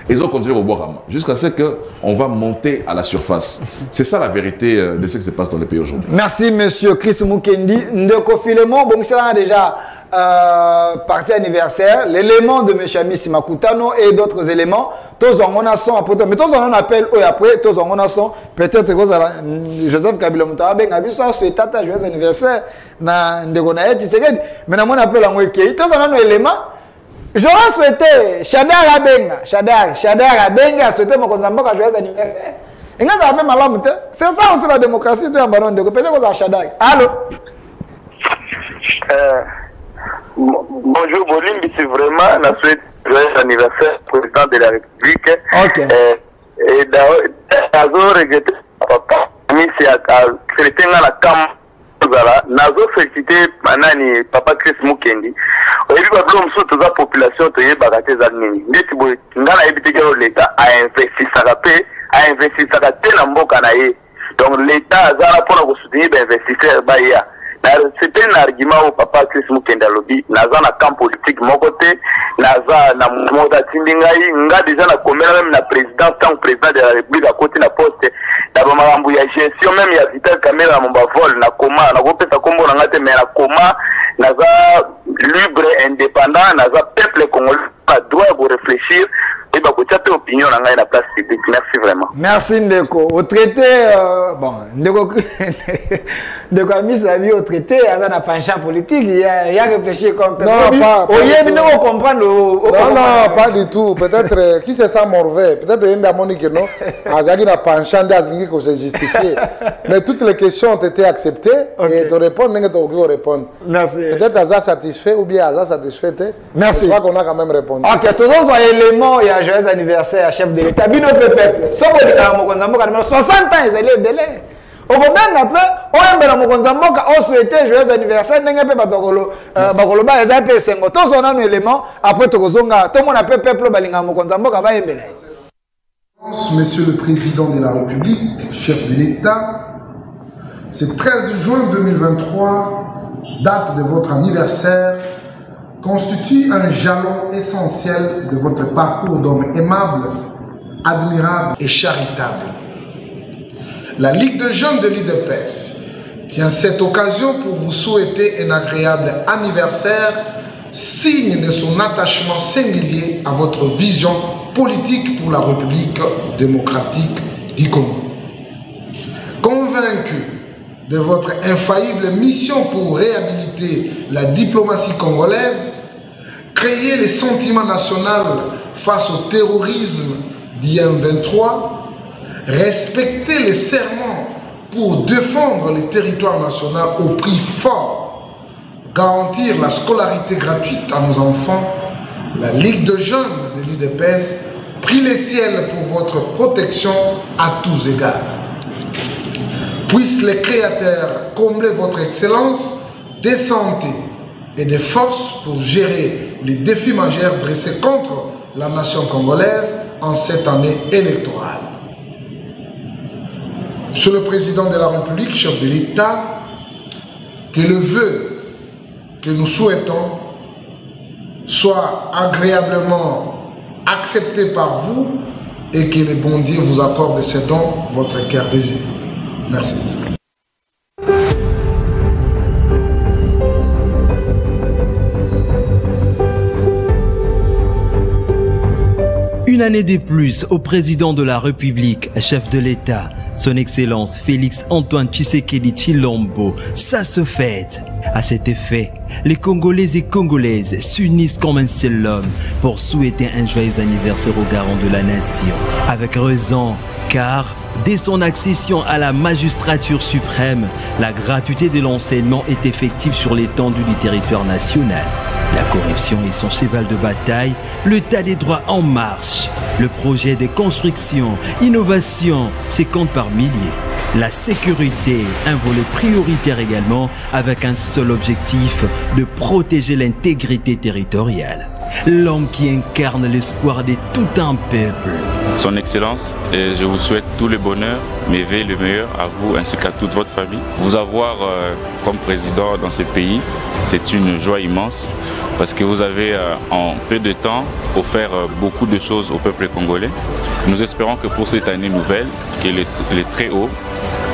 Speaker 3: Ils ont continué au bois jusqu'à ce qu'on va monter à la surface. C'est ça la vérité de ce qui se passe dans le pays aujourd'hui.
Speaker 1: Merci, monsieur Chris Mukendi. Ndeko Philemon, bon, c'est déjà partie anniversaire, l'élément de M. Amici Makutano et d'autres éléments. Tous en a son, mais tous en appel et après, tous en a son. Peut-être que Joseph Kabila Moutabe, Nabiso, c'est tata, joyeux anniversaire. Mais on appelle en Wiki. Tous en a éléments. J'aurais souhaité Shadar Abenga, Shadar Abenga, souhaité mon condamnant à joyeux anniversaire. Et quand ça fait mal, c'est ça aussi la démocratie de Ambaron de Peut-être qu'on a Shadar. Allô?
Speaker 5: Bonjour Bolimbi, c'est vraiment la suite joyeux anniversaire président de la République.
Speaker 1: Ok.
Speaker 5: Et d'ailleurs, regretté papa, mais c'est à traiter dans la cam. Nazo félicité manani papa Chris Mukendi. Oyebi ba blom so toza population to yeba ka teza nini. Ndeti boy ngala ebiteke l'État a investi saka pe, a investi saka te na mboka na ye. Donc l'État a là pour soutenir les investisseurs. C'était un argument au papa Chris Mukenda Lobby. Naza na camp politique mon côté, naza na moda tindingai, nga déjà na commune même na président tant président de la République à côté na poste. Na ba marambu ya gestion même ya Vital Kamera mon vol na coma, na kopesa kombo na ngate mais na coma, naza libre indépendant, naza peuple congolais doit vous réfléchir. Et bah, vous avez opinion dans la place publique. Merci vraiment.
Speaker 1: Merci Ndeko. Au traité, bon, Ndeko a mis sa vie au traité, il y a un penchant politique, il y a réfléchi comme
Speaker 2: non, pas
Speaker 1: comprendre.
Speaker 2: Non, pas du tout. Peut-être, qui c'est ça, Morvé? Peut-être qu'il y a un monde qui non, il a penchant d'Azmingi que c'est justifié. Mais toutes les questions ont été acceptées et te répondre, n'est-ce pas répondre.
Speaker 1: Merci.
Speaker 2: Peut-être Aza satisfait ou bien Aza satisfait.
Speaker 1: Merci.
Speaker 2: Je crois qu'on a quand même répondu.
Speaker 1: Ok, tous les éléments, il y a un joyeux anniversaire à chef de l'État. Bino peuple. 60 ans, ils allaient belé. Au moment après, on a bien Mokonzamboka, on souhaitait joyeux anniversaire. N'enga pe batokolo, bakoloba eza pe sengo. Tous on a un élément après tokozonga. Tout le monde a peuple balinga Mokonzamboka ba embele.
Speaker 2: Monsieur le Président de la République, chef de l'État, ce 13 juin 2023, date de votre anniversaire, constitue un jalon essentiel de votre parcours d'homme aimable, admirable et charitable. La Ligue de jeunes de l'UDPS tient cette occasion pour vous souhaiter un agréable anniversaire, signe de son attachement singulier à votre vision politique pour la République démocratique du Congo. Convaincu de votre infaillible mission pour réhabiliter la diplomatie congolaise, créer les sentiments nationaux face au terrorisme d'IM23, respecter les serments pour défendre les territoires nationaux au prix fort, garantir la scolarité gratuite à nos enfants, la Ligue de jeunes de l'UDPS prie les ciels pour votre protection à tous égards. Puissent les créateurs combler votre excellence des santé et des forces pour gérer les défis majeurs dressés contre la nation congolaise en cette année électorale. Monsieur le Président de la République, chef de l'État, que le vœu que nous souhaitons soit agréablement accepté par vous et que le bon Dieu vous accorde ce dont votre cœur désire. Merci.
Speaker 9: Une année de plus au président de la République, chef de l'État, son Excellence Félix Antoine Tshisekedi Tshilombo, ça se fête. À cet effet, les Congolais et Congolaises s'unissent comme un seul homme pour souhaiter un joyeux anniversaire au garant de la nation. Avec raison, car dès son accession à la magistrature suprême, la gratuité de l'enseignement est effective sur l'étendue du territoire national. La corruption est son cheval de bataille, l'état des droits en marche. Le projet de construction, innovation, se compte par milliers. La sécurité, un volet prioritaire également, avec un seul objectif, de protéger l'intégrité territoriale. L'homme qui incarne l'espoir de tout un peuple.
Speaker 10: Son Excellence, et je vous souhaite tout le bonheur, mes vœux le meilleur à vous ainsi qu'à toute votre famille. Vous avoir comme président dans ce pays, c'est une joie immense parce que vous avez en peu de temps offert beaucoup de choses au peuple congolais. Nous espérons que pour cette année nouvelle, que le très haut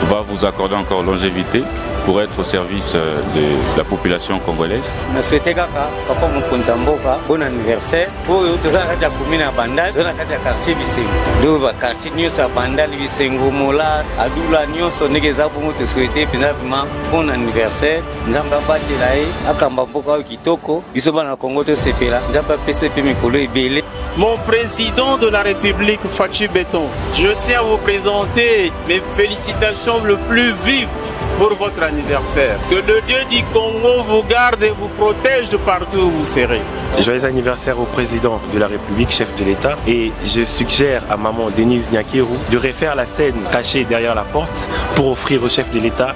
Speaker 10: va vous accorder encore longévité pour être au service de la population congolaise.
Speaker 11: Je souhaite papa Mokonzamboka bon anniversaire. Pour tous les commune à Bandal, dans la quartier Bisengo. Donc quartier Nyos à Bandal, Bisengo, Mola, Adoula Nyos, Negeza pour te souhaiter finalement bon anniversaire. Nzamba Badilaï, Akambamboka Kitoko, Bisobana Congo de Sepela, Nzamba PCP Mikolo et Belé.
Speaker 12: Mon président de la République, Fachi Béton, je tiens à vous présenter mes félicitations le plus vives pour votre anniversaire. Que le Dieu du Congo vous garde et vous protège de partout où vous serez.
Speaker 13: Joyeux anniversaire au président de la République, chef de l'État. Et je suggère à maman Denise Nyakeru de refaire la scène cachée derrière la porte pour offrir au chef de l'État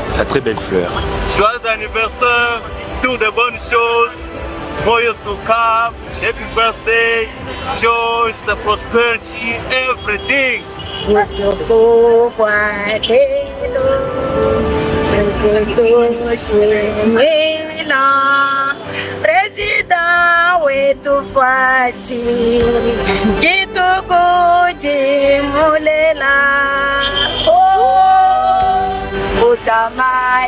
Speaker 13: sa très belle fleur.
Speaker 14: Joyeux anniversaire, toutes de bonnes choses. Joyeux Souka, happy birthday.
Speaker 12: joy, prosperity, everything.
Speaker 8: Presidente wetu Fati kitukuji mulela utamaelamu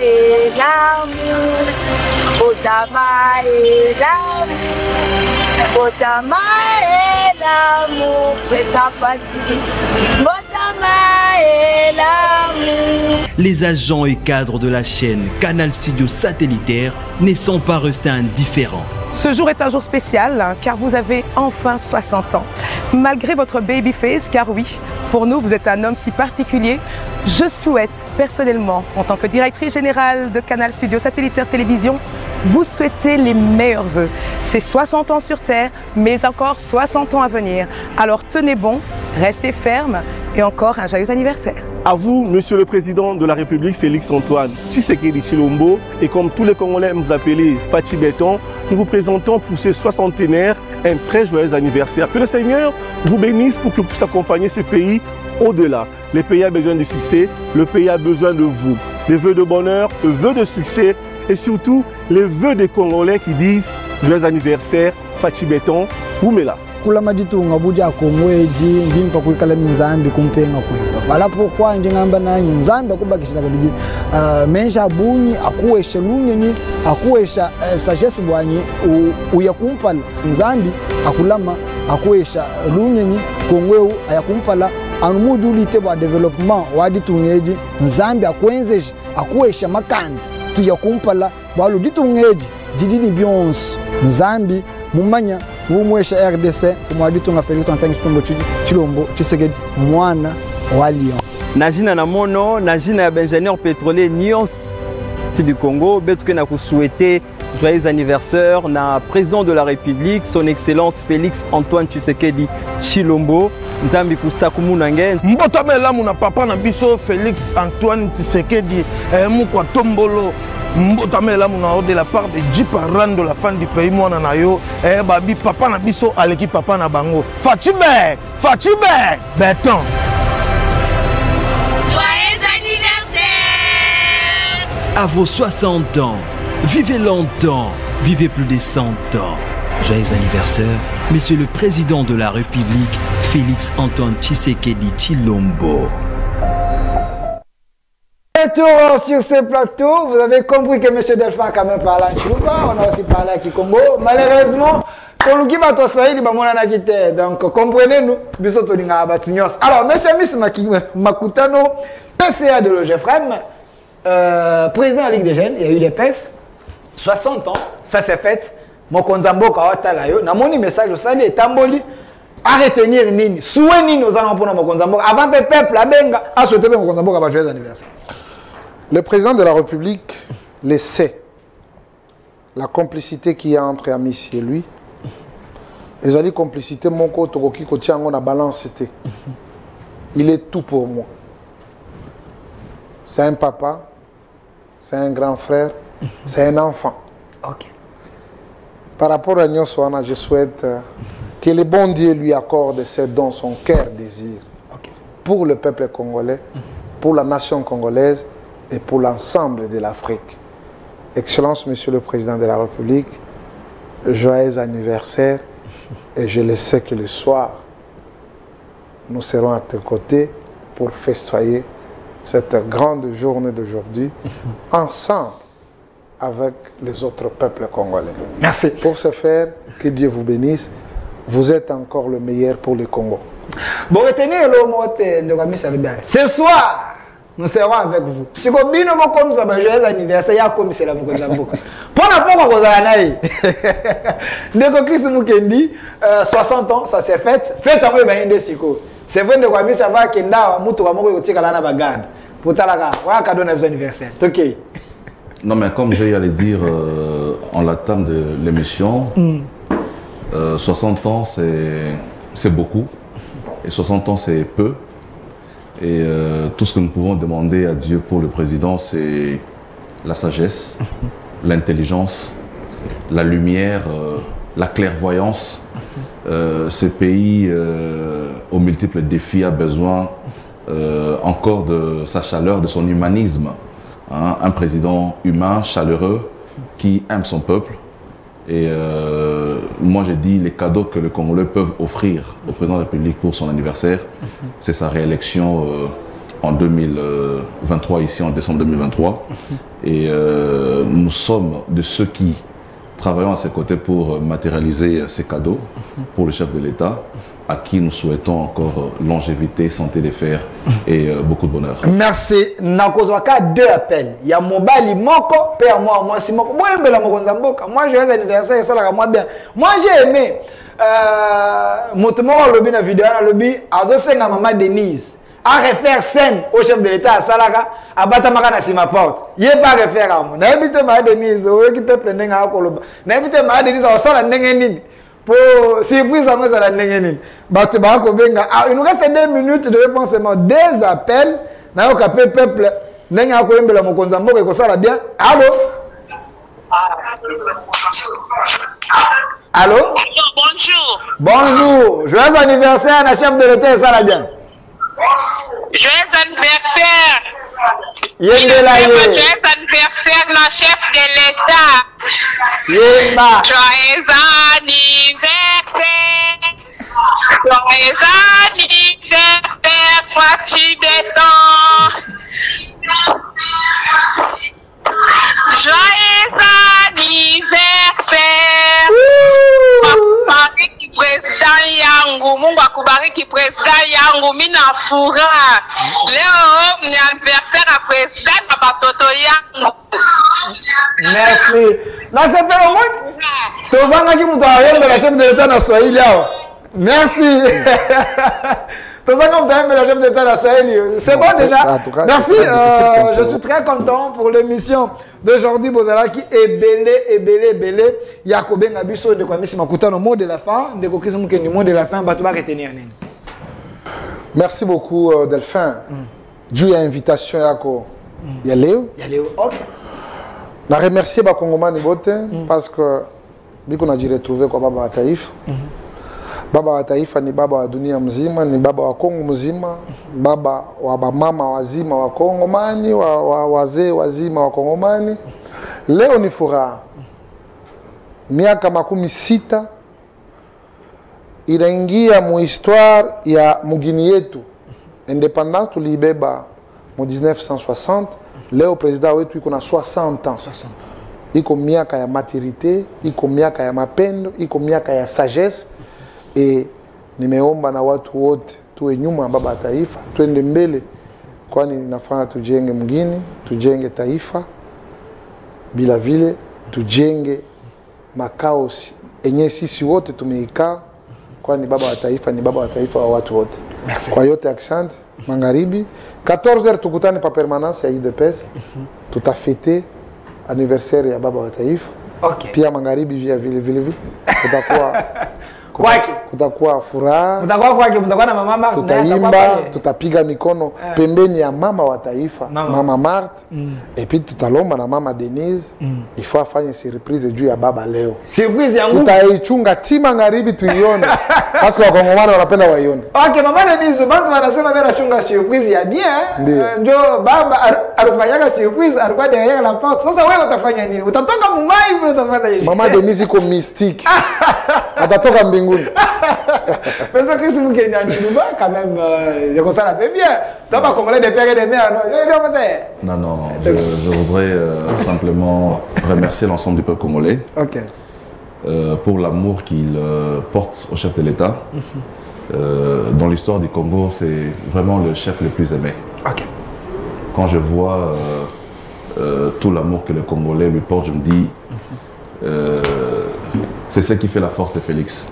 Speaker 9: Les agents et cadres de la chaîne Canal Studio satellitaire ne sont pas restés indifférents.
Speaker 14: Ce jour est un jour spécial car vous avez enfin 60 ans. Malgré votre baby face, car oui, pour nous vous êtes un homme si particulier, je souhaite personnellement, en tant que directrice générale de Canal Studio Satellitaire Télévision, vous souhaiter les meilleurs vœux. C'est 60 ans sur Terre, mais encore 60 ans à venir. Alors tenez bon, restez ferme et encore un joyeux anniversaire.
Speaker 15: À vous, Monsieur le Président de la République, Félix Antoine Tshisekedi Tshilombo, et comme tous les Congolais vous appelez Fachi Béton, nous vous présentons pour ce soixantenaire un très joyeux anniversaire. Que le Seigneur vous bénisse pour que vous puissiez accompagner ce pays au-delà. Le pays a besoin de succès, le pays a besoin de vous. Des vœux de bonheur, des vœux de succès et surtout les vœux des Congolais qui disent joyeux anniversaire, Fachi Béton, Oumela.
Speaker 1: Kula maditunga buja komweji mbimpa kuikala nzambi kumpenga kwenda. Voilà pourquoi njengamba na nzambi akubakishira kabiji mesha bunyi akuwesha lunyenyi akuwesha sagesse bwanyi uyakumpala nzambi akulama akuwesha lunyenyi kongweu ayakumpala anumujulite bwa development waditungeji nzambi akwenzeji akuwesha makandi tuyakumpala bwalu ditungeji didini byonse nzambi mumanya umwesha RDC umwaditunga Félix Antoine Tshilombo Tshisekedi mwana wa Lyon.
Speaker 16: Najina na mono, najina ya ingénieur pétrolier Nyon du Congo, betuke na souhaiter joyeux anniversaire na président de la République, son excellence Félix Antoine Tshisekedi Tshilombo. Nzambi kusakumu nange.
Speaker 2: Mbotamela muna papa na biso Félix Antoine Tshisekedi mukwa tombolo. Mbotamela muna de la part de 10 parents de la fin du pays mwana na yo babi papa na biso aleki papa na bango Fachi Béton.
Speaker 8: Joyeux anniversaire.
Speaker 9: À vos 60 ans, vivez longtemps, vivez plus de 100 ans. Joyeux anniversaire, Monsieur le Président de la République, Félix Antoine Tshisekedi Tshilombo.
Speaker 1: Retour sur ce plateau, vous avez compris que M. Delphin a quand même parlé en Chiluba, on a aussi parlé à Kikongo. Malheureusement, donc comprenez-nous, alors M. Miss Makutano, PCA de l'OGFREM, président de la Ligue des Jeunes, il y a eu des PES, 60 ans, ça s'est fait. Mokonzambo Kawatalayo, na moni message au sali et tamboli à retenir nini, souhait nini aux allons pour Mokonzambo avant que le peuple a benga à souhaiter Mokonzambo à joyeux anniversaire.
Speaker 2: Le président de la République le sait, la complicité qu'il y a entre Amis et lui. Les alliés complicité, mon côté, qui on a balancé. Il est tout pour moi. C'est un papa, c'est un grand frère, c'est un enfant.
Speaker 1: Ok.
Speaker 2: Par rapport à Nyoswana, je souhaite que le bon Dieu lui accorde ses dons, son cœur désire.
Speaker 1: Okay.
Speaker 2: Pour le peuple congolais, pour la nation congolaise et pour l'ensemble de l'Afrique. Excellence, Monsieur le Président de la République, joyeux anniversaire. Et je le sais que le soir, nous serons à tes côtés pour festoyer cette grande journée d'aujourd'hui, ensemble avec les autres peuples congolais.
Speaker 1: Merci.
Speaker 2: Pour ce faire, que Dieu vous bénisse. Vous êtes encore le meilleur pour le Congo.
Speaker 1: Bon, retenez le mot de ce soir, nous serons avec vous. Si vous avez comme ça, joyeux anniversaire, il y a comme c'est la Mokonzamboka. Pour la fois, vous avez Ndeko Chris Mukendi, 60 ans, ça s'est fait. Faites ça, c'est vrai que ça va qu'il y a un bagade. Pour talaka, voilà cadeau de anniversaire. Ok.
Speaker 3: Non, mais comme je allais dire en l'attente de l'émission, 60 ans c'est beaucoup et 60 ans c'est peu. Et tout ce que nous pouvons demander à Dieu pour le président, c'est la sagesse, l'intelligence, la lumière la clairvoyance. Ce pays, aux multiples défis, a besoin encore de sa chaleur, de son humanisme. Hein, un président humain, chaleureux, qui aime son peuple. Et moi, j'ai dit, les cadeaux que les Congolais peuvent offrir au président de la République pour son anniversaire, c'est sa réélection en 2023, ici en décembre 2023. Et nous sommes de ceux qui travaillons à ses côtés pour matérialiser ces cadeaux pour le chef de l'État, à qui nous souhaitons encore longévité, santé des fers et beaucoup de bonheur.
Speaker 1: Merci. Nakozwaka 2 appels. Il y a Mobali Moko, père moi si Moko. Moi j'aime la Mokonzamboka. Moi j'ai un anniversaire, ça la moi bien. Moi j'ai aimé Motomo lobby na vidéo na lobby azo senga maman Denise. À refaire scène au chef de l'État à Salaka, à Batamaka na sima porte. Yé pas refaire à moi. Na éviter ma Denise, au qui peut prendre un akoloba. Na éviter ma Denise au sala ndengenini. Pour surprise à moi ça la ndengenini. Batu ba ko benga. Il nous reste 2 minutes de réponse seulement. 2 appels. Na yo kapé peuple ndenga ko yembela Mokonzamboka ko sala bien. Allô? Allô?
Speaker 17: Bonjour.
Speaker 1: Bonjour. Joyeux anniversaire à chef de l'État ça la bien.
Speaker 17: Joyeux anniversaire.
Speaker 1: Joyeux
Speaker 17: anniversaire, le chef de l'État. Joyeux anniversaire. Joyeux anniversaire, Fachi Beton. Joyeux anniversaire. Kubariki president yangu, Mungu akubariki president yangu, mina furaha. Leo ni anniversaire à president na batoto yangu.
Speaker 1: Merci. Na sepe au moins. Tozanga ki mutu ayembe la chef de l'État na Swahili awa. Merci. Tozanga mutu ayembe la chef de l'État na Swahili. C'est bon déjà. Merci. Je suis très content pour l'émission d'aujourd'hui. Bozala qui est belé. Yakobe Ngabiso de Kwamisi Makuta no mot de la fin. De Kokisu Mukeni mot de la fin. Batuba retenir nini.
Speaker 2: Merci beaucoup Delphin. Dieu a invitation yako. Yaleo.
Speaker 1: OK.
Speaker 2: Na remercier ba Kongomani bote parce que biko na jiretrouver kwa baba wa taifa. Baba wa taifa ni baba wa dunia mzima, ni baba wa Kongo mzima, baba wa mama wazima wa Kongomani, wazee wazima wa Kongomani. Leo ni furaha. Miaka 60 inaingia mu histoire ya mugini yetu. Independance tulibeba mu 1960. Leo president wetu iko na 60 ans. Iko miaka ya maturité, iko miaka ya mapendo, iko miaka ya sagesse. E nimeomba na watu wote tuwe nyuma ya baba taifa, twende mbele, kwani nafanya tujenge mgini, tujenge taifa, bila vile tujenge makao enye sisi wote tumeikaa, kwani baba wa taifa ni baba wa taifa wa watu wote.
Speaker 1: Merci.
Speaker 2: Kwa yote accent magharibi 14h tukutane pa permanence ya UDPS. Tutafete anniversaire ya baba wa taifa.
Speaker 1: Okay.
Speaker 2: Pia magharibi vile tutakuwa
Speaker 1: kwake
Speaker 2: kutakuwa furaha,
Speaker 1: mtakuwa na mama,
Speaker 2: tutaimba, tutapiga mikono pembeni ya mama wa taifa, mama Marthe, et puis tutalomba na mama Denise, il faut afanye surprise juu ya baba leo.
Speaker 1: Surprise yangu
Speaker 2: tutaichunga tima ngaribi tuione, parce que wakongomani wanapenda waione.
Speaker 1: Okay, mama Denise, bantu wanasema bela chunga surprise ya bien, ndio baba alifanya surprise, alikuwa derrière la porte. Sasa wewe utafanya nini? Utatoka mumai au utafanya nini?
Speaker 2: Mama Denise iko mystique. Atatoka mbinguni.
Speaker 1: Mais ça que si vous gagnez en Chiluba, quand même, je constate un peu bien. Tu vas Congolais des pères et des mères, non?
Speaker 3: Non, je voudrais simplement remercier l'ensemble du peuple congolais pour l'amour qu'il porte au chef de l'État. Dans l'histoire du Congo, c'est vraiment le chef le plus aimé. Quand je vois tout l'amour que les Congolais lui portent, je me dis, c'est ce qui fait la force de Félix.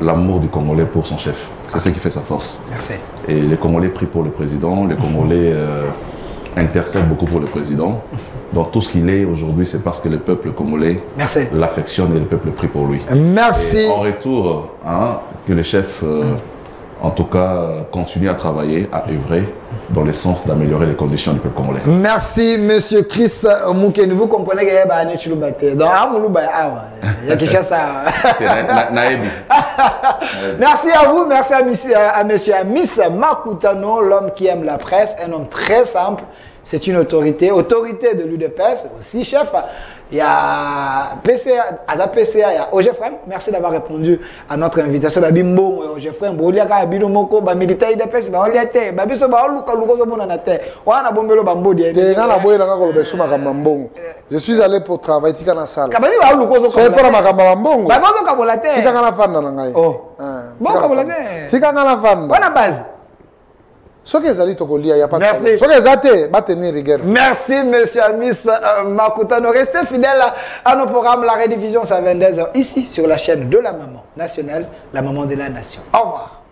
Speaker 3: L'amour du Congolais pour son chef. C'est ce qui fait sa force.
Speaker 1: Merci.
Speaker 3: Et les Congolais prient pour le président, les Congolais intercèdent beaucoup pour le président. Donc tout ce qu'il est aujourd'hui, c'est parce que le peuple congolais l'affectionne et le peuple prie pour lui.
Speaker 1: Merci.
Speaker 3: Et en retour, que le chef en tout cas, continuer à travailler, à œuvrer dans le sens d'améliorer les conditions du peuple congolais.
Speaker 1: Merci, monsieur Chris Moukeni. Vous comprenez qu'il y a un chulubate. Donc, il y a quelque chose à... Merci à vous, merci à monsieur Miss Makutano, l'homme qui aime la presse, un homme très simple. C'est une autorité de l'UDPS, aussi chef. Il y a PCA, il y a OGFREM. Merci d'avoir répondu à notre invitation. Bimbo, OGFREM, Boliaka, Binomoko, militaire UDPS, Boliate, Babiso, Baoluka, Lukoso, Bonanate, Wana Bombelo Bambo,
Speaker 2: je suis allé pour travailler dans la salle.
Speaker 1: C'est
Speaker 2: pas ma Kabambongo.
Speaker 1: C'est la base. Merci, monsieur Miss Makutano. Restez fidèles à nos programmes. La rediffusion, c'est à 22h ici sur la chaîne de la maman nationale, la maman de la nation. Au revoir.